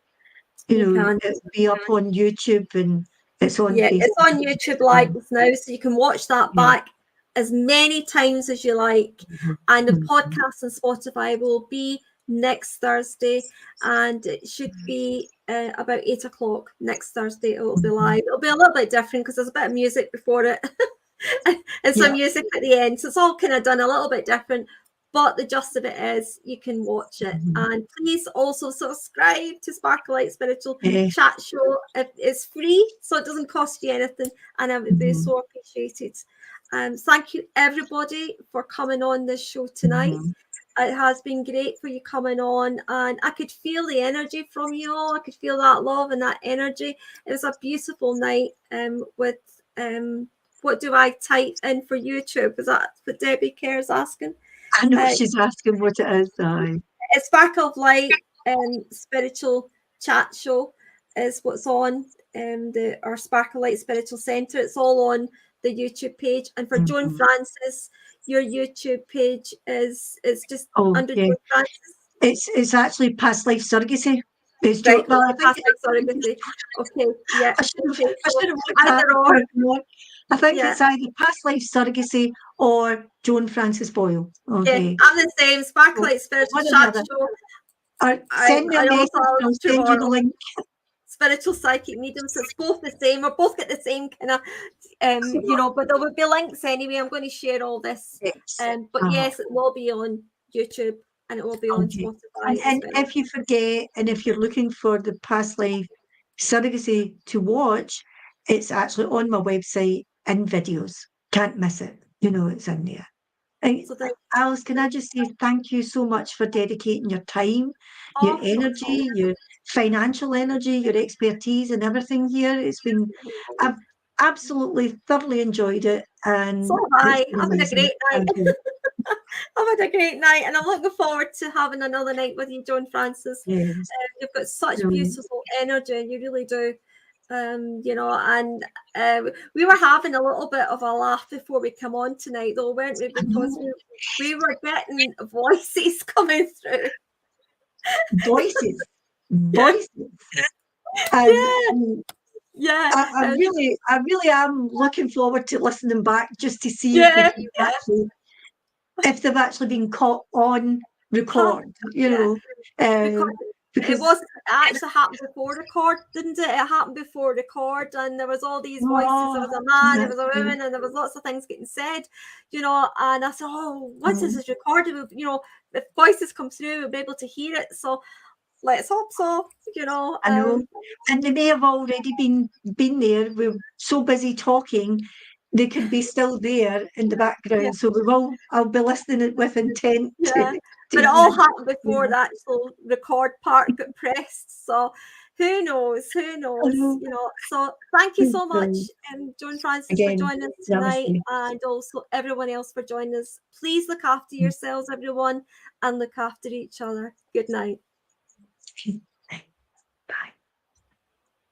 B: it'll be up on YouTube and it's on Facebook.
A: It's on YouTube Live now, so you can watch that back as many times as you like. And the podcast on Spotify will be next Thursday, and it should be about 8 o'clock next Thursday. It will be live. It'll be a little bit different because there's a bit of music before it and some music at the end, so it's all kind of done a little bit different. But the gist of it is you can watch it. And please also subscribe to Sparkle Light Spiritual Chat Show. It's free, so it doesn't cost you anything, and I would be so appreciated. Thank you, everybody, for coming on this show tonight. It has been great for you coming on, and I could feel the energy from you all. I could feel that love and that energy. It was a beautiful night with what do I type in for YouTube? Is that what Debbie Kerr is asking?
B: I know she's asking what it is.
A: It's Sparkle of Light Spiritual Chat Show is what's on our Sparkle Light Spiritual Centre. It's all on the YouTube page. And for Joanfrances, your YouTube page is just under Joanfrances.
B: It's actually Past Life Surrogacy. It's
A: right, Past Life Surrogacy. Okay, yeah.
B: I should have looked I think it's either Past Life Surrogacy or Joanfrances Boyle. Okay.
A: Yeah, I'm the same. Sparkle Light Spiritual Chat Show.
B: Or send me a message and I'll send you the link.
A: Spiritual Psychic Medium, so it's both the same. We're both get the same kind of, but there will be links anyway. I'm going to share all this. But yes, it will be on YouTube and it will be on Spotify.
B: And if you forget, and if you're looking for the past life surrogacy to watch, it's actually on my website in videos. Can't miss it. You know, it's in there. And Alice, can I just say thank you so much for dedicating your time, your energy, your financial energy, your expertise and everything here. It's been, I've absolutely thoroughly enjoyed it. And
A: so have I. I've had a great night. I've had a great night, and I'm looking forward to having another night with you, Joanfrances.
B: Yes.
A: You've got such beautiful energy, you really do. You know, and we were having a little bit of a laugh before we come on tonight, though, weren't we? Because we were getting voices coming through.
B: Voices.
A: Yeah.
B: I really am looking forward to listening back just to see if they've actually been caught on record, you know.
A: Because it actually happened before record, didn't it? It happened before record, and there was all these voices. There was a man, there was a woman, and there was lots of things getting said, you know. And I said, once this is recorded, you know, if voices come through, we'll be able to hear it. So let's hope so, you know.
B: I know. And they may have already been there. We're so busy talking, they could be still there in the background. So I'll be listening with intent.
A: But it all happened before the actual record part got pressed. So who knows, you know. So thank you so much, Joanfrances, for joining us tonight, and also everyone else for joining us. Please look after yourselves, everyone, and look after each other. Good night.